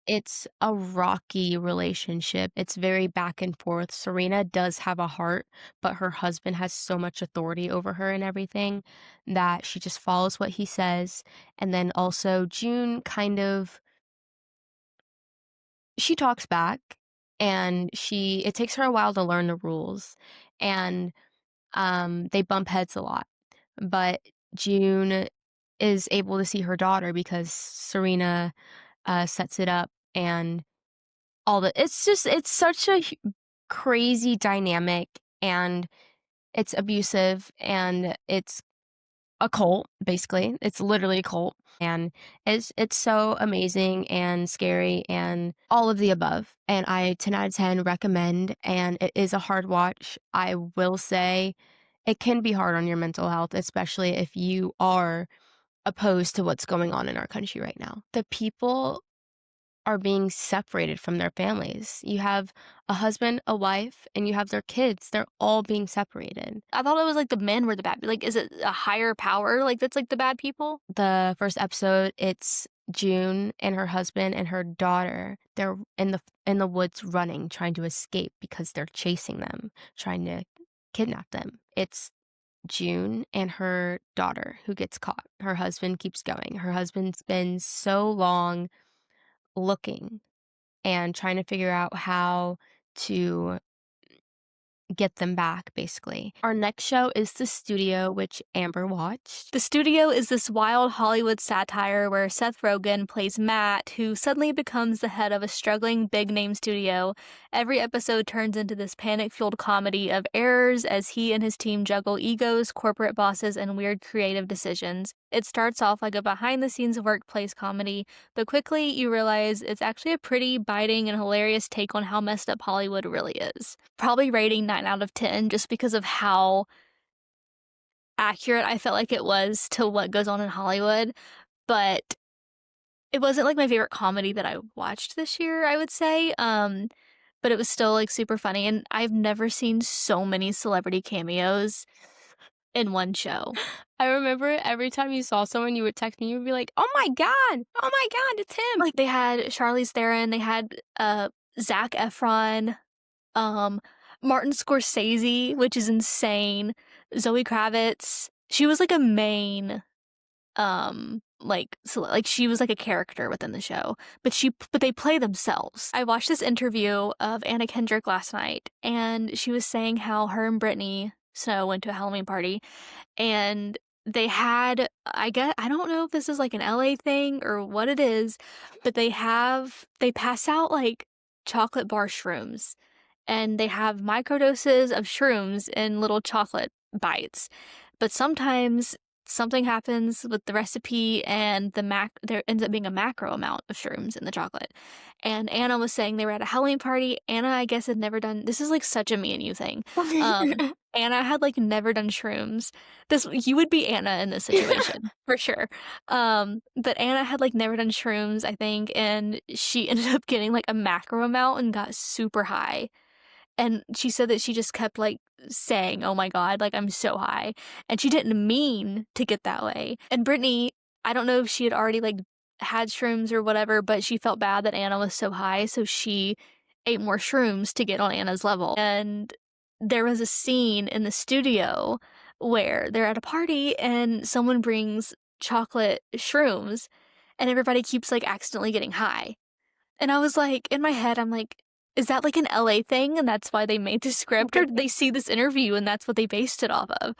it's a rocky relationship. It's very back and forth. Serena does have a heart, but her husband has so much authority over her and everything that she just follows what he says. And then also June kind of she talks back and it takes her a while to learn the rules and they bump heads a lot. But June is able to see her daughter because Serena sets it up and all the it's such a crazy dynamic, and it's abusive, and it's a cult, basically. It's literally a cult, and it's so amazing and scary and all of the above, and I 10 out of 10 recommend, and it is a hard watch. I will say it can be hard on your mental health, especially if you are opposed to what's going on in our country right now. The people are being separated from their families. You have a husband, a wife, and you have their kids. They're all being separated. I thought it was like the men were the bad. Like, is it a higher power? Like that's like the bad people? The first episode, it's June and her husband and her daughter. They're in the woods running, trying to escape because they're chasing them, trying to kidnap them. It's June and her daughter who gets caught. Her husband keeps going. Her husband spends so long looking and trying to figure out how to get them back, basically. Our next show is The Studio, which Amber watched. The Studio is this wild Hollywood satire where Seth Rogen plays Matt, who suddenly becomes the head of a struggling big name studio. Every episode turns into this panic fueled comedy of errors as he and his team juggle egos, corporate bosses, and weird creative decisions. It starts off like a behind the scenes workplace comedy, but quickly you realize it's actually a pretty biting and hilarious take on how messed up Hollywood really is. Probably rating 9 out of 10 just because of how accurate I felt like it was to what goes on in Hollywood, but it wasn't like my favorite comedy that I watched this year, I would say. But it was still like super funny, and I've never seen so many celebrity cameos in one show. I remember every time you saw someone, you would text me, you would be like, "Oh my god! Oh my god, it's him!" Like they had Charlize Theron, they had Zac Efron, um, Martin Scorsese, which is insane. Zoe Kravitz. She was like a main like she was like a character within the show, but they play themselves. I watched this interview of Anna Kendrick last night, and she was saying how her and Brittany Snow went to a Halloween party, and they had, I don't know if this is like an LA thing or what it is, but they pass out like chocolate bar shrooms, and they have microdoses of shrooms in little chocolate bites. But sometimes something happens with the recipe and there ends up being a macro amount of shrooms in the chocolate. And Anna was saying they were at a Halloween party. Anna, I guess, had never done this is like such a me and you thing. Anna had like never done shrooms. This you would be Anna in this situation for sure. But Anna had like never done shrooms, I think, and she ended up getting like a macro amount and got super high. And she said that she just kept, like, saying, "Oh my god, like, I'm so high," and she didn't mean to get that way. And Brittany, I don't know if she had already, like, had shrooms or whatever, but she felt bad that Anna was so high, so she ate more shrooms to get on Anna's level. And there was a scene in the studio where they're at a party and someone brings chocolate shrooms, and everybody keeps, like, accidentally getting high. And I was like, in my head, I'm like, is that like an LA thing and that's why they made the script, or did they see this interview and that's what they based it off of?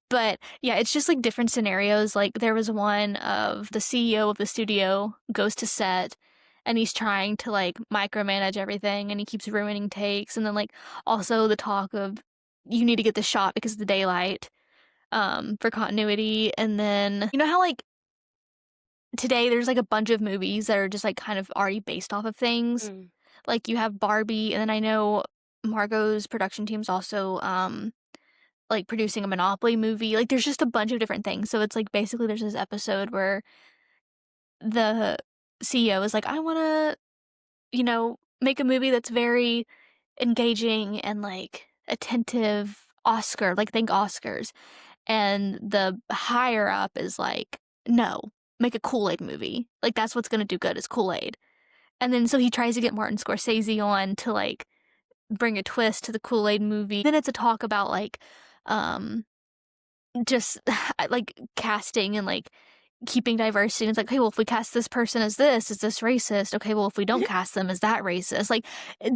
But yeah, it's just like different scenarios. Like there was one of the CEO of the studio goes to set and he's trying to like micromanage everything and he keeps ruining takes. And then like also the talk of you need to get the shot because of the daylight for continuity. And then you know how like today there's like a bunch of movies that are just like kind of already based off of things. Mm. Like you have Barbie, and then I know Margot's production team's also like producing a Monopoly movie. Like there's just a bunch of different things. So it's like basically there's this episode where the CEO is like, I wanna, make a movie that's very engaging and like attentive Oscar, like, think Oscars, and the higher up is like, "No, make a Kool-Aid movie. Like, that's what's gonna do good is Kool-Aid." And then so he tries to get Martin Scorsese on to, like, bring a twist to the Kool-Aid movie. Then it's a talk about, like, um, just, like, casting and, like, keeping diversity. And it's like, "Hey, well, if we cast this person as this, is this racist? Okay, well, if we don't cast them, is that racist?" Like,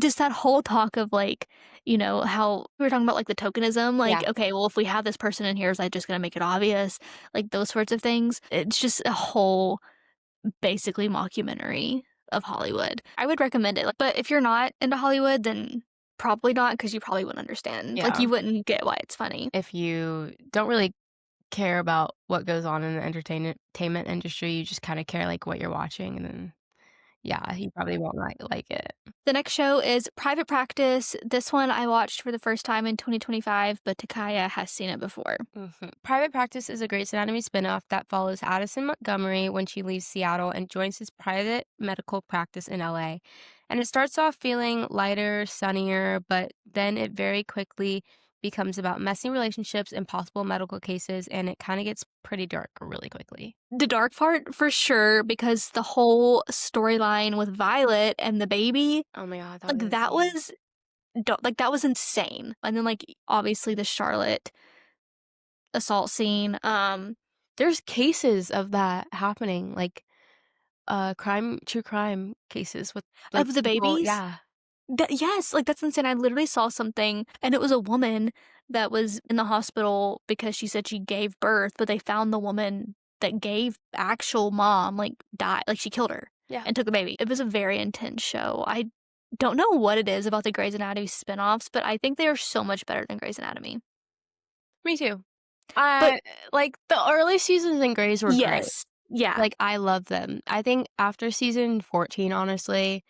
just that whole talk of, like, how we were talking about, like, the tokenism, like, Yeah. "Okay, well, if we have this person in here, is that just gonna make it obvious?" Like, those sorts of things. It's just a whole, basically, mockumentary of Hollywood. I would recommend it, like, but if you're not into Hollywood, then probably not because you probably wouldn't understand. Like, Yeah. you wouldn't get why it's funny. If you don't really care about what goes on in the entertainment industry, you just kinda care, like, what you're watching, and then, yeah, you probably won't like it. The next show is Private Practice. This one I watched for the first time in 2025, but Takiya has seen it before. Mhm. Private Practice is a Grey's Anatomy spinoff that follows Addison Montgomery when she leaves Seattle and joins his private medical practice in LA. And it starts off feeling lighter, sunnier, but then it very quickly becomes about messy relationships, impossible medical cases, and it kind of gets pretty dark really quickly. The dark part for sure, because the whole storyline with Violet and the baby, Oh my god, that like was that insane. was like that was insane. And then like obviously the Charlotte assault scene. There's cases of that happening, like true crime cases with like Of the people, babies. yeah. Yes, like, that's insane. I literally saw something, and it was a woman that was in the hospital because she said she gave birth, but they found the woman that gave actual mom, like, died, like, she killed her Yeah. and took the baby. It was a very intense show. I don't know what it is about the Grey's Anatomy spinoffs, but I think they are so much better than Grey's Anatomy. Me too. But Like, the early seasons in Grey's were great. yes, yeah, Like, I love them. I think after season 14, honestly,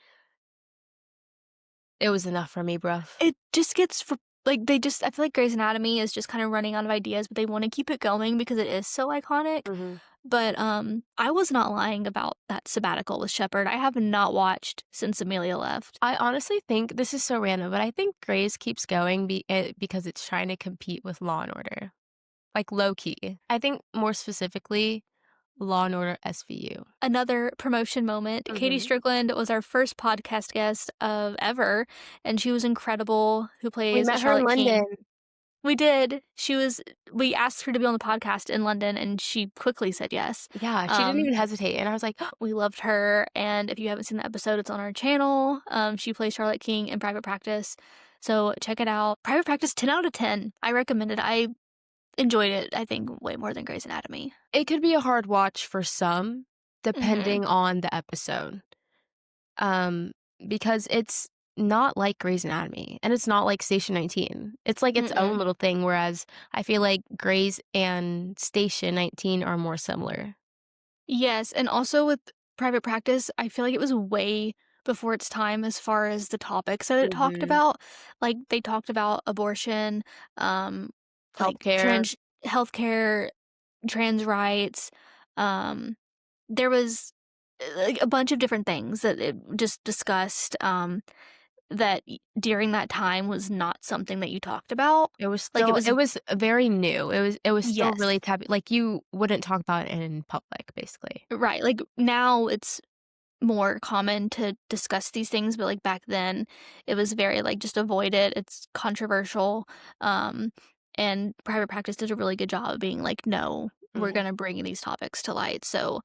it was enough for me, bruh. it just gets like, they just I feel like Grey's Anatomy is just kinda running out of ideas, but they wanna keep it going because it is so iconic. Mhm. But, I was not lying about that sabbatical with Shepard. I have not watched since Amelia left. I honestly think this is so random, but I think Grey's keeps going because it's trying to compete with Law& and Order, like, low key. I think more specifically, Law& and Order SVU. Another promotion moment, Katie Mhm. Strickland was our first podcast guest of ever, and she was incredible, who We plays met her in Charlotte London. King. We did. We asked her to be on the podcast in London, and she quickly said yes. Yeah, she didn't Um, even hesitate, and I was like, we loved her, and if you haven't seen the episode, it's on our channel. She plays Charlotte King in Private Practice, so check it out. Private Practice, 10 out of 10. I recommend it. I enjoyed it, I think, way more than Grey's Anatomy. it could be a hard watch for some, Mhm. depending on the episode. Um, because it's not like Grey's Anatomy, and it's not like Station 19. It's like its own Mm-mm. little thing, whereas I feel like Grey's and Station 19 are more similar. Yes, and also with Private Practice, I feel like it was way before its time as far as the topics that it talked Mhm. about. Like, they talked about abortion, um, like, Healthcare. healthcare, trans rights, um, there was, like, a bunch of different things that it just discussed, that during that time was not something that you talked about. Like, It was very new. It was still yes. really taboo, like, you wouldn't talk about it in public, basically. Right, like, now it's more common to discuss these things, but, like, back then, it was very, like, just avoid it, it's controversial, um, and Private Practice did a really good job of being like, "No, we're Mhm. gonna bring these topics to light," so,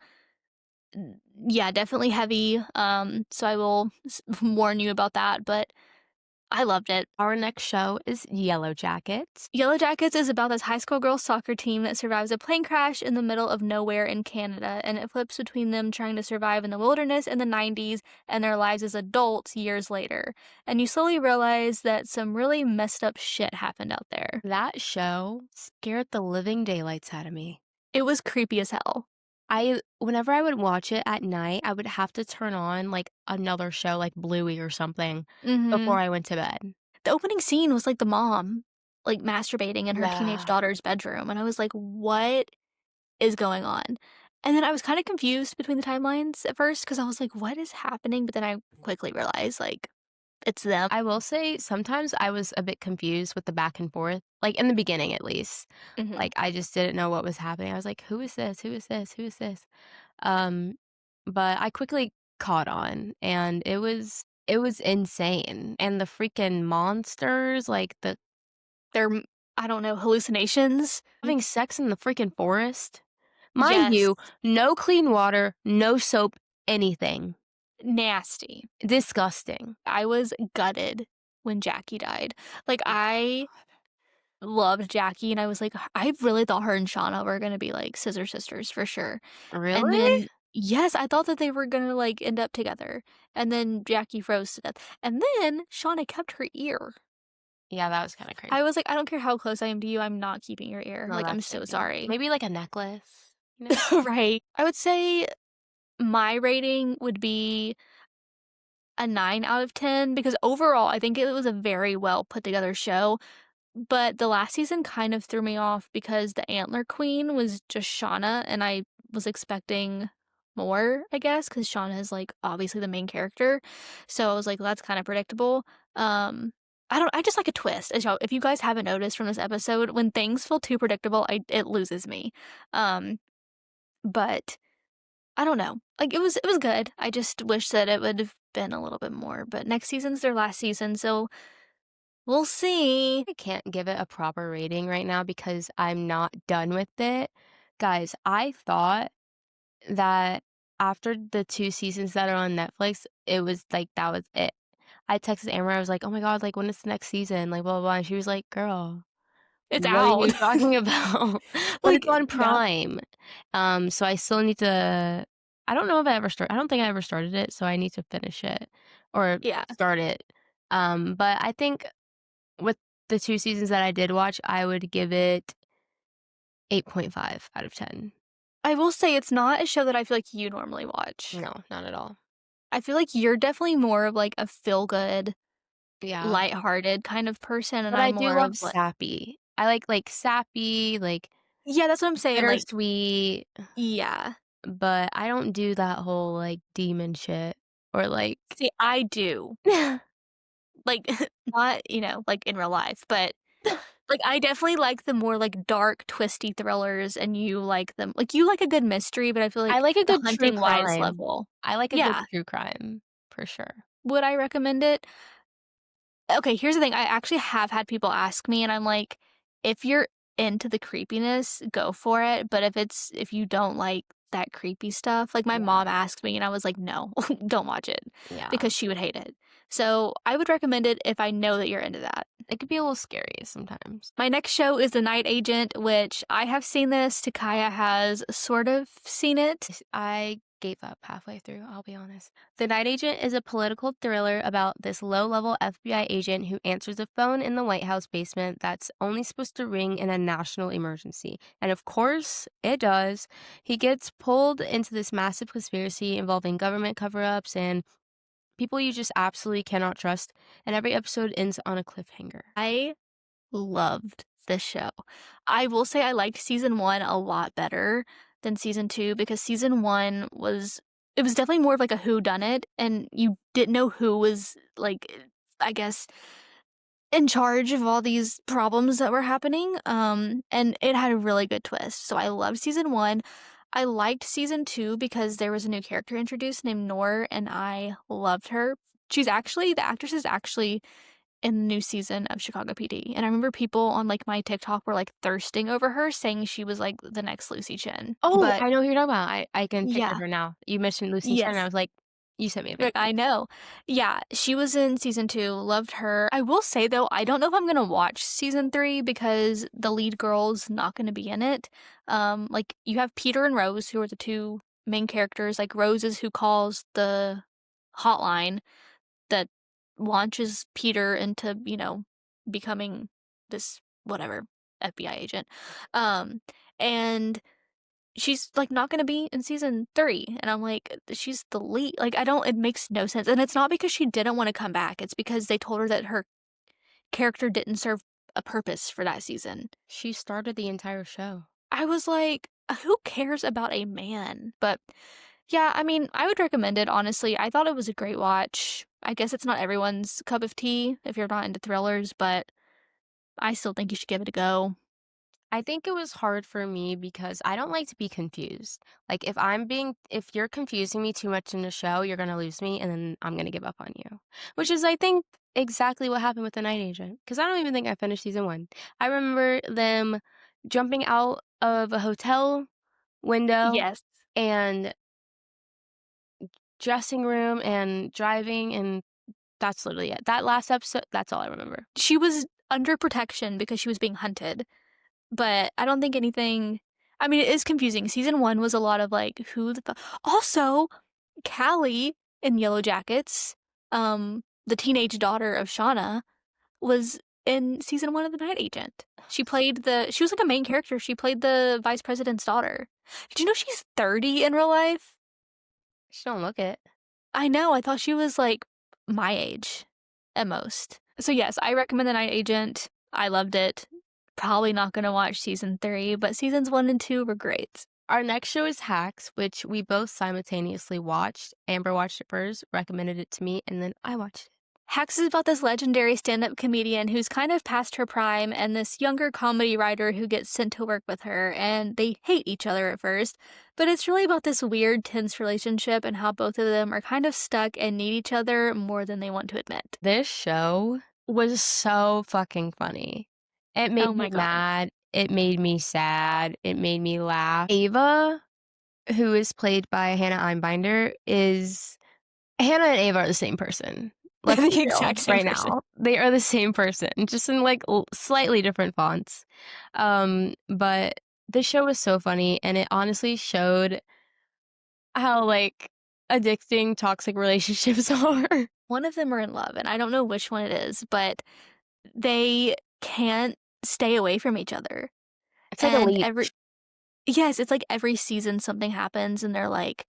yeah, definitely heavy, so I will warn you about that, but I loved it. Our next show is Yellow Jackets. Yellow Jackets is about this high school girls soccer team that survives a plane crash in the middle of nowhere in Canada, and it flips between them trying to survive in the wilderness in the 90s and their lives as adults years later. And you slowly realize that some really messed up shit happened out there. That show scared the living daylights out of me. It was creepy as hell. Whenever I would watch it at night, I would have to turn on, like, another show, like Bluey or something, before Mhm. I went to bed. The opening scene was like the mom, like, masturbating in her teenage Yeah. daughter's bedroom, and I was like, "What is going on?" And then I was kinda confused between the timelines at first because I was like, "What is happening?" But then I quickly realized, like, it's them. I will say sometimes I was a bit confused with the back and forth, like, in the beginning at least. Mhm. Like, I just didn't know what was happening. I was like, "Who is this? Who is this? Who is this?" Um, but I quickly caught on, and it was insane, and the freaking monsters, like, the They're I don't know, hallucinations? having sex in the freaking forest. Mind Yes. you, no clean water, no soap, anything. Nasty. Disgusting. I was gutted when Jackie died. Like, Oh I loved Jackie, and I was like, I really thought her and Shauna were gonna be, like, scissor sisters for sure. And really? then yes, I thought that they were gonna, like, end up together, and then Jackie froze to death, and then Shauna kept her ear. Yeah, that was kinda I crazy. was like, "I don't care how close I am to you, I'm not keeping your ear, No, like, I'm that's so crazy. sorry." Maybe like a necklace, you know? Right. I would say my rating would be a 9 out of 10 because overall, I think it was a very well put together show. But the last season kind of threw me off because the Antler Queen was just Shauna, and I was expecting more, I guess, because Shauna is, like, obviously the main character. So I was like, "Well, that's kinda predictable." I just like a twist, as y'all if you guys haven't noticed from this episode, when things feel too predictable, it loses me. Um, but I don't know. Like, it was good. I just wish that it would've been a little bit more, but next season's their last season, so we'll see. I can't give it a proper rating right now because I'm not done with it. Guys, I thought that after the 2 seasons that are on Netflix, it was like, that was it. I texted Amber, I was like, "Oh my god, like, when is the next season?" Like, blah, blah, blah, and she was like, "Girl, It's what are out. you talking about?" But it's Like on yeah. Prime. So I still need to I don't know if I don't think I ever started it, so I need to finish it or Yeah. start it. But I think with the 2 seasons that I did watch, I would give it 8.5 out of 10. I will say it's not a show that I feel like you normally watch. No, not at all. I feel like you're definitely more of, like, a feel-good, Yeah. lighthearted kind of person, and But I I'm do more love of, like sappy. like, sappy, like, yeah, that's what I'm saying, like bittersweet, yeah. but I don't do that whole, like, demon shit or, like See, I do. Like, not, like, in real life, but, like, I definitely like the more, like, dark, twisty thrillers, and you like them like, you like a good mystery, but I feel I like like a the good true hunting wives crime. level. I like a good Yeah. true crime, for sure. Would I recommend it? Okay, here's the thing, I actually have had people ask me, and I'm like, "If you're into the creepiness, go for it, but if you don't like that creepy stuff," like, my Yeah, mom asked me, and I was like, "No, don't watch it," yeah. because she would hate it. So, I would recommend it if I know that you're into that. It could be a little scary sometimes. My next show is The Night Agent, which I have seen this, Takiya has sort of seen it. I gave up halfway through, I'll be honest. The Night Agent is a political thriller about this low level FBI agent who answers a phone in the White House basement that's only supposed to ring in a national emergency. And of course, it does. He gets pulled into this massive conspiracy involving government cover ups and people you just absolutely cannot trust. And every episode ends on a cliffhanger. I loved this show. I will say I liked season 1 a lot better than season 2 because season 1 it was definitely more of like a who done it and you didn't know who was like I guess in charge of all these problems that were happening and it had a really good twist. So I loved season 1. I liked season 2 because there was a new character introduced named Noor and I loved her. The actress is actually in the new season of Chicago PD, and I remember people on, like, my TikTok were, like, thirsting over her, saying she was, like, the next Lucy Chen, Oh, but I know who you're talking about. I can picture yeah, her now. You mentioned Lucy Chen, and I yes, was like, you sent me a like, picture. I know. Yeah, she was in season 2, loved her. I will say, though, I don't know if I'm gonna watch season 3 because the lead girl's not gonna be in it. Like, you have Peter and Rose, who are the 2 main characters, like, Rose is who calls the hotline that launches Peter into, becoming this whatever FBI agent. And she's like not going to be in season 3 and I'm like she's the lead. Like I don't it makes no sense. And it's not because she didn't want to come back. It's because they told her that her character didn't serve a purpose for that season. She started the entire show. I was like, who cares about a man? But yeah, I mean, I would recommend it honestly. I thought it was a great watch. I guess it's not everyone's cup of tea if you're not into thrillers, but I still think you should give it a go. I think it was hard for me because I don't like to be confused. Like, if you're confusing me too much in the show, you're gonna lose me, and then I'm gonna give up on you. Which is, I think, exactly what happened with The Night Agent. Because I don't even think I finished season 1. I remember them jumping out of a hotel window Yes. and dressing room and driving, and that's literally it. That last episode, that's all I remember. She was under protection because she was being hunted, but I don't think anything. I mean, it is confusing. Season 1 was a lot of like, who the Also, Callie in Yellow Jackets, the teenage daughter of Shauna, was in season 1 of The Night Agent. She was like a main character. She played the vice president's daughter. Did you know she's 30 in real life? Just don't look it. I know. I thought she was like my age at most. So, yes, I recommend The Night Agent. I loved it. Probably not going to watch season 3, but seasons 1 and 2 were great. Our next show is Hacks, which we both simultaneously watched. Amber watched it first, recommended it to me, and then I watched it. Hacks is about this legendary stand-up comedian who's kind of past her prime and this younger comedy writer who gets sent to work with her, and they hate each other at first, but it's really about this weird, tense relationship and how both of them are kind of stuck and need each other more than they want to admit. This show was so fucking funny. It made Oh me my god. mad. It made me sad. It made me laugh. Ava, who is played by Hannah Einbinder, is Hannah and Ava are the same person. Let's be The real exact same right person. now. They are the same person, just in like slightly different fonts. But this show was so funny, and it honestly showed how like addicting toxic relationships are. One of them are in love, and I don't know which one it is, but they can't stay away from each other. It's like a And leech. yes, it's like every season something happens and they're like,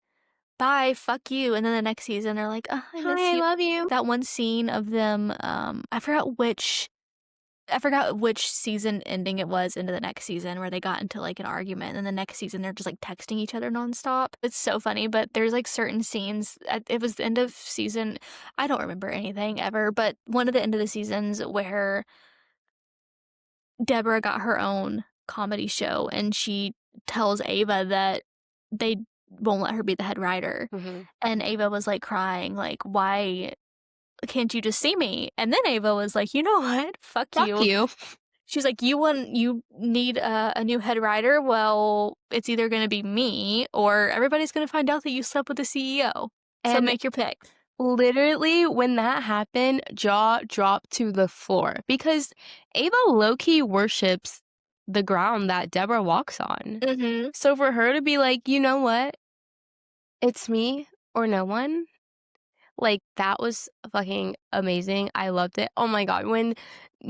bye, fuck you. And then the next season they're like, oh, I miss Hi, I you. love you. That one scene of them, I forgot which season ending it was into the next season where they got into like an argument, and the next season they're just like texting each other nonstop. It's so funny, but there's like certain scenes. It was the end of season. I don't remember anything ever, but one of the end of the seasons where Deborah got her own comedy show and she tells Ava that they won't let her be the head writer. Mhm. And Ava was like crying, like, why can't you just see me? And then Ava was like, you know what? Fuck Fuck you. you. She's like, you need a new head writer? Well, it's either going to be me or everybody's going to find out that you slept with the CEO. So And make your pick. literally, when that happened, jaw dropped to the floor because Ava low-key worships the ground that Deborah walks on. Mm-hmm. So for her to be like, you know what? It's me or no one. Like, that was fucking amazing. I loved it. Oh my god, when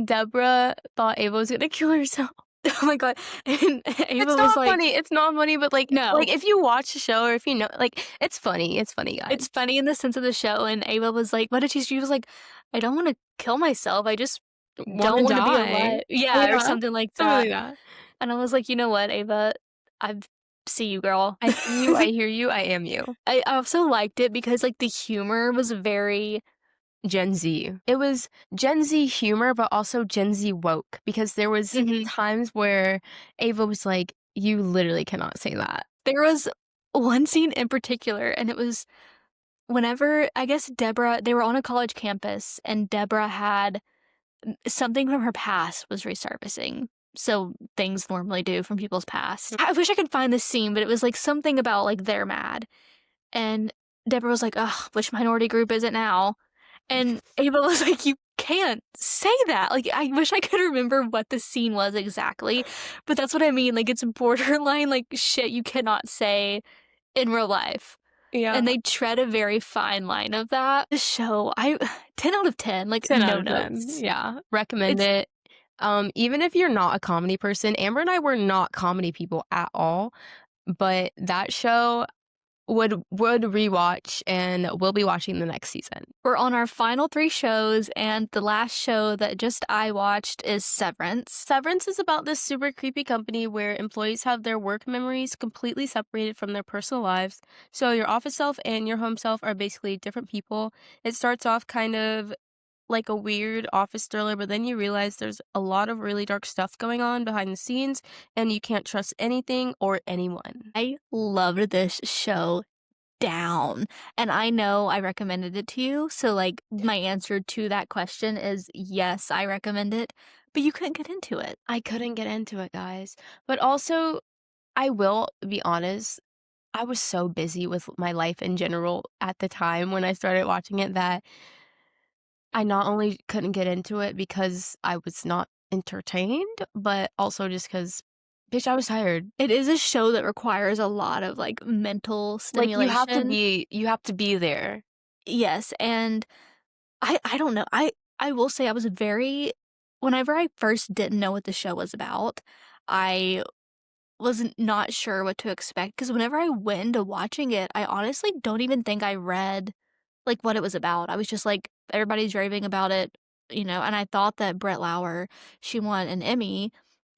Deborah thought Ava was gonna kill herself. Oh my god. And It's Ava was not like, funny. It's not funny, but no. if you watch the show or if you know, like, it's funny. It's funny, guys. It's funny in the sense of the show, and Ava was like, what did she was like, I don't wanna kill myself, I just Wanna don't wanna be die. alive. Yeah, or Yeah, something like something that. like that. And I was like, "You know what, Ava? I see you, girl." I see you, I hear you, I am you. I also liked it because, like, the humor was very Gen Z. It was Gen Z humor, but also Gen Z woke because there was Mhm. times where Ava was like, "You literally cannot say that." There was one scene in particular, and it was whenever I guess Deborah they were on a college campus, and Deborah had something from her past was resurfacing. So things normally do from people's past. I wish I could find this scene, but it was like something about like they're mad. And Deborah was like, ugh, which minority group is it now? And Ava was like, you can't say that. Like, I wish I could remember what the scene was exactly, but that's what I mean. Like, it's borderline, like, shit you cannot say in real life. Yeah. And they tread a very fine line of that. The show, 10 out of 10, like, 10 out no of 10. notes. Yeah. Recommend It's, it. Even if you're not a comedy person, Amber and I were not comedy people at all, but that show, would rewatch and will be watching the next season. We're on our final 3 shows, and the last show that just I watched is Severance. Severance is about this super creepy company where employees have their work memories completely separated from their personal lives. So your office self and your home self are basically different people. It starts off kind of like a weird office thriller, but then you realize there's a lot of really dark stuff going on behind the scenes, and you can't trust anything or anyone. I loved this show down, and I know I recommended it to you, so, like, my answer to that question is yes, I recommend it, but you couldn't get into it. I couldn't get into it, guys. But also, I will be honest, I was so busy with my life in general at the time when I started watching it that I not only couldn't get into it because I was not entertained, but also just because, bitch, I was tired. It is a show that requires a lot of, like, mental Like, stimulation. you have to be there. Yes, and I don't know, I will say I was very whenever I first didn't know what the show was about, I wasn't not sure what to expect because whenever I went into watching it, I honestly don't even think I read, like, what it was about. I was just like, everybody's raving about it, and I thought that Brett Lauer, she won an Emmy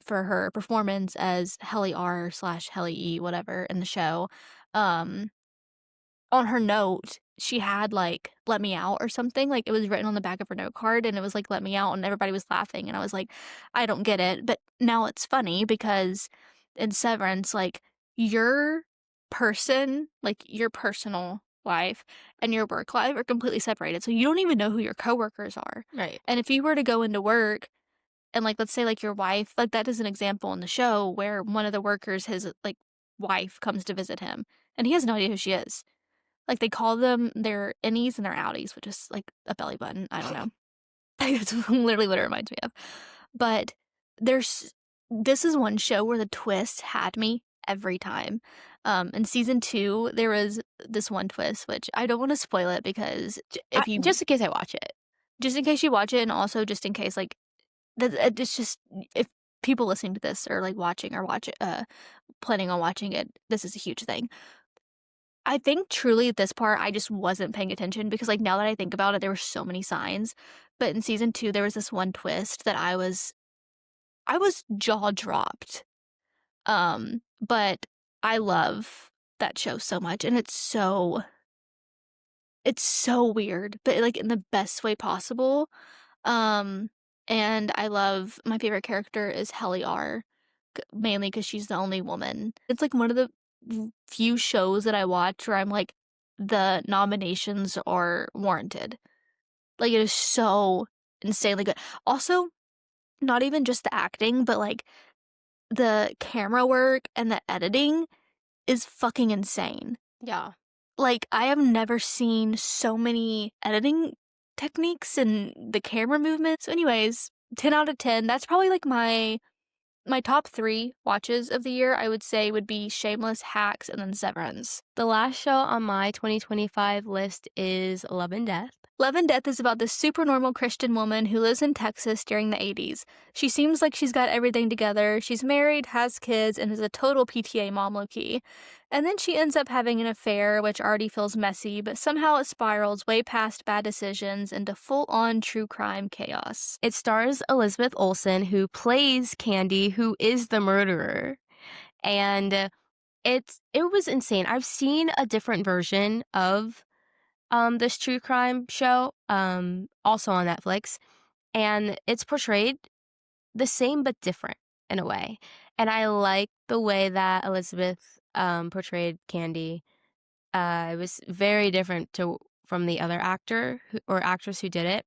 for her performance as Helly R/ Helly E, whatever, in the show. Um, on her note, she had, like, "Let me out" or something, like, it was written on the back of her note card, and it was like, "Let me out," and everybody was laughing, and I was like, "I don't get it," but now it's funny because in Severance, like, your your personal life and your work life are completely separated, so you don't even know who your coworkers are, Right. and if you were to go into work and, like, let's say, like, your wife like, that is an example in the show where one of the workers, his, like, wife comes to visit him, and he has no idea who she is. Like, they call them their innies and their outies, which is like a belly button, I don't know. That's literally what it reminds me of. But there's this is one show where the twist had me every time. In season 2, there was this one twist, which I don't wanna spoil it because if you Just in case I watch it. just in case you watch it and also just in case, like, it's just if people listening to this are, like, watching or planning on watching it, this is a huge thing. I think truly at this part, I just wasn't paying attention because, like, now that I think about it, there were so many signs. But in season 2, there was this one twist that I was jaw dropped. But I love that show so much, and it's so weird, but, like, in the best way possible. Um, and I love my favorite character is Helly R, mainly because she's the only woman. It's, like, one of the few shows that I watch where I'm like, the nominations are warranted. Like, it is so insanely good. Also, not even just the acting, but, like, the camera work and the editing is fucking insane. Yeah. Like, I have never seen so many editing techniques and the camera movement. So anyways, 10 out of 10. That's probably, like, my top 3 watches of the year, I would say, would be Shameless, Hacks, and then Severance. The last show on my 2025 list is Love and Death. Love and Death is about this super normal Christian woman who lives in Texas during the 80s. She seems like she's got everything together. She's married, has kids, and is a total PTA mom low key. And then she ends up having an affair, which already feels messy, but somehow it spirals way past bad decisions into full on true crime chaos. It stars Elizabeth Olsen, who plays Candy, who is the murderer. And it was insane. I've seen a different version of this true crime show, also on Netflix, and it's portrayed the same but different in a way. And I like the way that Elizabeth portrayed Candy. It was very different to from the other actor or actress who did it.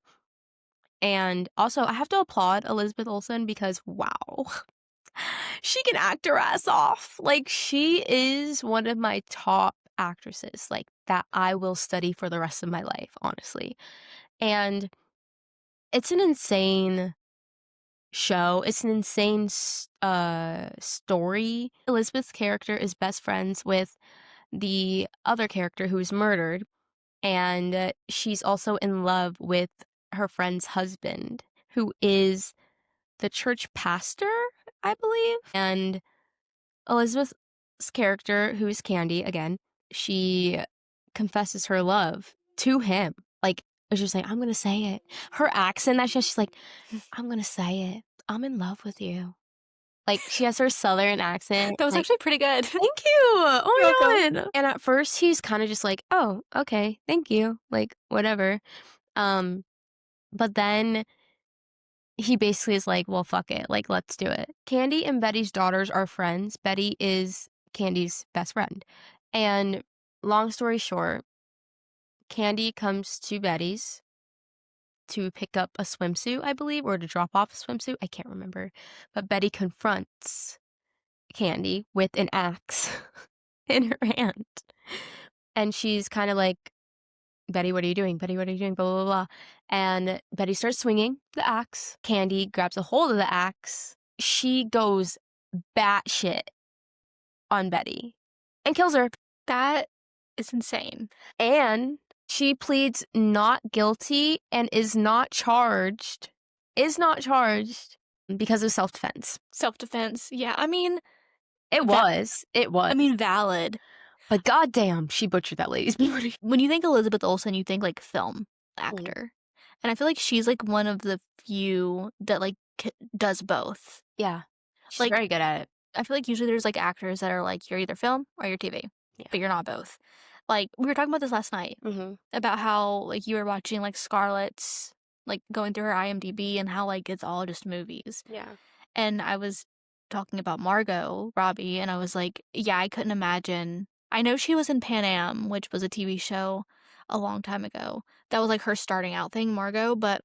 And also, I have to applaud Elizabeth Olsen because wow, she can act her ass off. Like, she is one of my top actresses, like, that I will study for the rest of my life, honestly. And it's an insane show. It's an insane story. Elizabeth's character is best friends with the other character who is murdered, and she's also in love with her friend's husband, who is the church pastor, I believe. And Elizabeth's character, who is Candy again, she confesses her love to him. Like, it's just like, "I'm gonna say it." Her accent, that shit, she's like, "I'm gonna say it. I'm in love with you." Like, she has her southern accent, That was like, actually pretty good. "Thank you! You're Oh welcome. my god!" And at first, he's kinda just like, "Oh, okay. Thank you." Like, whatever. Um, but then he basically is like, "Well, fuck it. Like, let's do it." Candy and Betty's daughters are friends. Betty is Candy's best friend. And long story short, Candy comes to Betty's to pick up a swimsuit, I believe, or to drop off a swimsuit. I can't remember. But Betty confronts Candy with an axe in her hand. And she's kind of like, "Betty, what are you doing? Betty, what are you doing?" Blah, blah, blah. And Betty starts swinging the axe. Candy grabs a hold of the axe. She goes batshit on Betty and kills her. That is insane. And she pleads not guilty and is not charged because of self-defense. Self-defense. Yeah, I mean, It va was. It was. valid. But goddamn, she butchered that lady's booty. When you think Elizabeth Olsen, you think, like, film Mm. actor, and I feel like she's, like, one of the few that, like, does both. Yeah. She's Like, very good at it. I feel like usually there's, like, actors that are like, you're either film or you're TV, Yeah. but you're not both. Like, we were talking about this last night, Mhm. about how, like, you were watching, like, Scarlett's, like, going through her IMDb and how, like, it's all just movies. Yeah. And I was talking about Margot Robbie, and I was like, yeah, I couldn't imagine. I know she was in Pan Am, which was a TV show a long time ago. That was like her starting out thing, Margot, but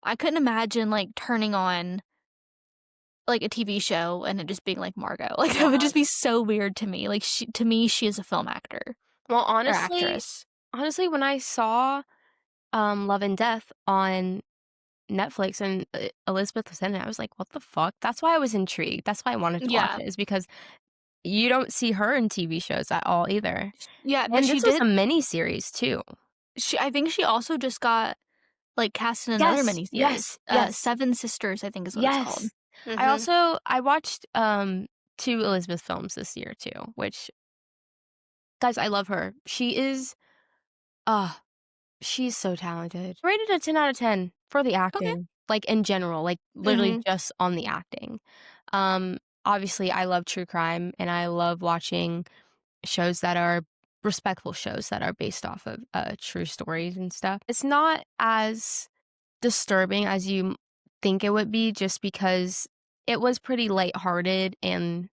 I couldn't imagine like turning on like a TV show and it just being like Margot. Like that would Yeah. just be so weird to me. Like to me, she is a film actor Well, or honestly actress. honestly, when I saw, Love and Death on Netflix and, Elizabeth was in it, I was like, "What the fuck?" That's why I was intrigued. That's why I wanted to watch Yeah. it, is because you don't see her in TV shows at all either. Yeah, but And she this was a did mini-series too. I think she also just got like cast in another Yes, miniseries. yes, yes, Seven Sisters, I think is what it's called. yes. Mhm. I watched, 2 Elizabeth films this year too, which guys, I love her. She is ah, she's so talented. Rated a 10 out of 10 for the Okay. acting, like, in general, like, literally Mhm. just on the acting. Obviously, I love true crime, and I love watching shows that are respectful shows that are based off of, true stories and stuff. It's not as disturbing as you think it would be just because it was pretty lighthearted and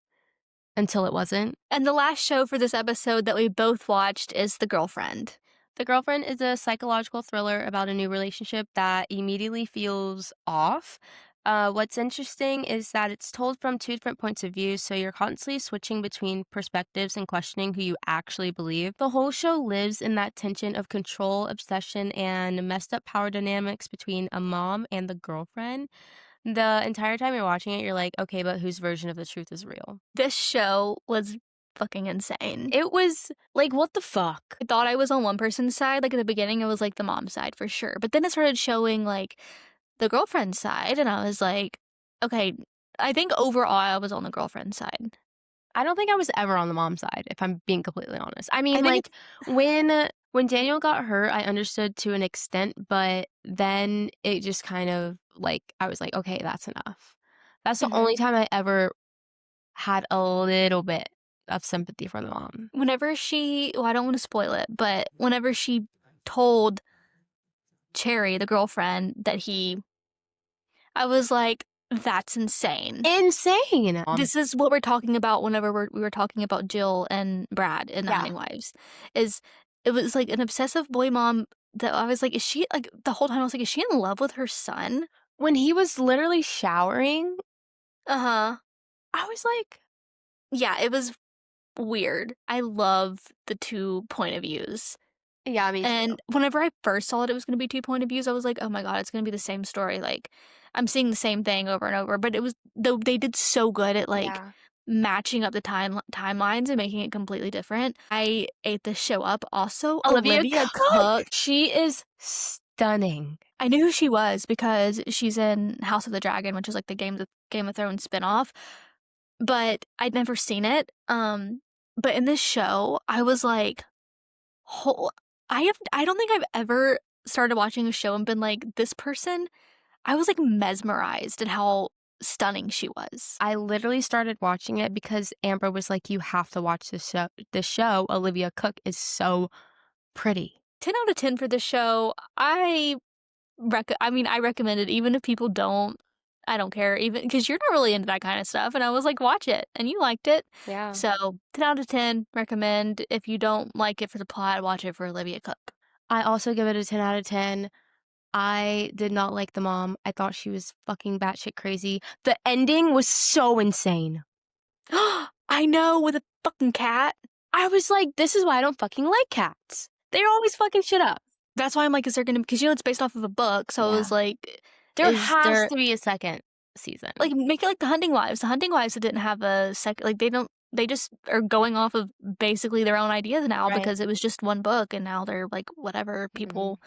until it wasn't. And the last show for this episode that we both watched is The Girlfriend. The Girlfriend is a psychological thriller about a new relationship that immediately feels off. What's interesting is that it's told from two different points of view, so you're constantly switching between perspectives and questioning who you actually believe. The whole show lives in that tension of control, obsession, and messed up power dynamics between a mom and the girlfriend. The entire time you're watching it, you're like, okay, but whose version of the truth is real? This show was fucking insane. It was like, what the fuck? I thought I was on one person's side, like, at the beginning, it was, like, the mom's side for sure, but then it started showing, like, the girlfriend's side, and I was like, "Okay." I think overall I was on the girlfriend's side. I don't think I was ever on the mom side, if I'm being completely honest. I I mean, think like, it's when Daniel got hurt, I understood to an extent, but then it just kind of, like, I was like, "Okay, that's enough." That's the Mhm. only time I ever had a little bit of sympathy for the mom. Whenever she well, I don't wanna spoil it, but whenever she told Cherry, the girlfriend, that I was like, "That's insane." Insane! This is what we're talking about whenever we were talking about Jill and Brad in The Yeah. Hunting Wives, is it was, like, an obsessive boy mom that I was like, "Is she" like, the whole time I was like, "Is she in love with her son?" When he was literally showering, Uh-huh. I was like, Yeah, it was weird. I love the 2 point of views, yeah, me too. and whenever I first saw that it was gonna be 2 point of views, I was like, "Oh my god, it's gonna be the same story," like, I'm seeing the same thing over and over, but it was though they did so good at, like, Yeah. matching up the timelines and making it completely different. I ate this show up. Also, Olivia Olivia Cooke! Cooke, She is stunning. I knew who she was because she's in House of the Dragon, which is, like, the Game of Thrones spinoff, but I'd never seen it, but in this show, I was like Whole I don't think I've ever started watching a show and been like, "This person," I was, like, mesmerized at how stunning she was. I literally started watching it because Amber was like, "You have to watch this show. The show, Olivia Cooke, is so pretty." 10 out of 10 for the show. I mean, I recommend it even if people don't. I don't care, even because 'cause you're not really into that kinda stuff, and I was like, "Watch it," and you liked it. Yeah. So, 10 out of 10, recommend. If you don't like it for the plot, watch it for Olivia Cooke. I also give it a 10 out of 10. I did not like the mom. I thought she was fucking batshit crazy. The ending was so insane. I know, with a fucking cat. I was like, "This is why I don't fucking like cats. They're always fucking shit up." That's why I'm like, is there gonna, because, it's based off of a book, so I Yeah. was like, There is has there, to be a second season. like, make it like The Hunting Wives. The Hunting Wives didn't have a second, like, they just are going off of basically their own ideas now Right. because it was just one book, and now they're like, whatever, Mhm. people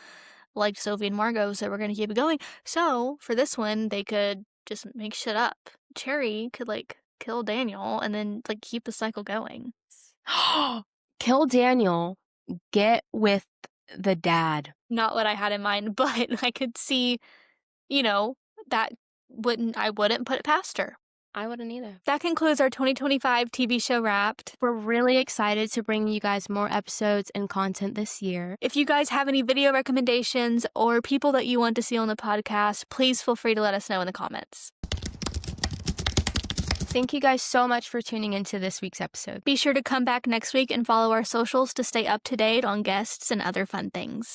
liked Sophie and Margot, so we're gonna keep it going. So, for this one, they could just make shit up. Cherry could, like, kill Daniel and then, like, keep the cycle going. Kill Daniel, get with the dad. Not what I had in mind, but I could see, you know, that I wouldn't put it past her. I wouldn't either. That concludes our 2025 TV show Wrapped. We're really excited to bring you guys more episodes and content this year. If you guys have any video recommendations or people that you want to see on the podcast, please feel free to let us know in the comments. Thank you guys so much for tuning into this week's episode. Be sure to come back next week and follow our socials to stay up to date on guests and other fun things.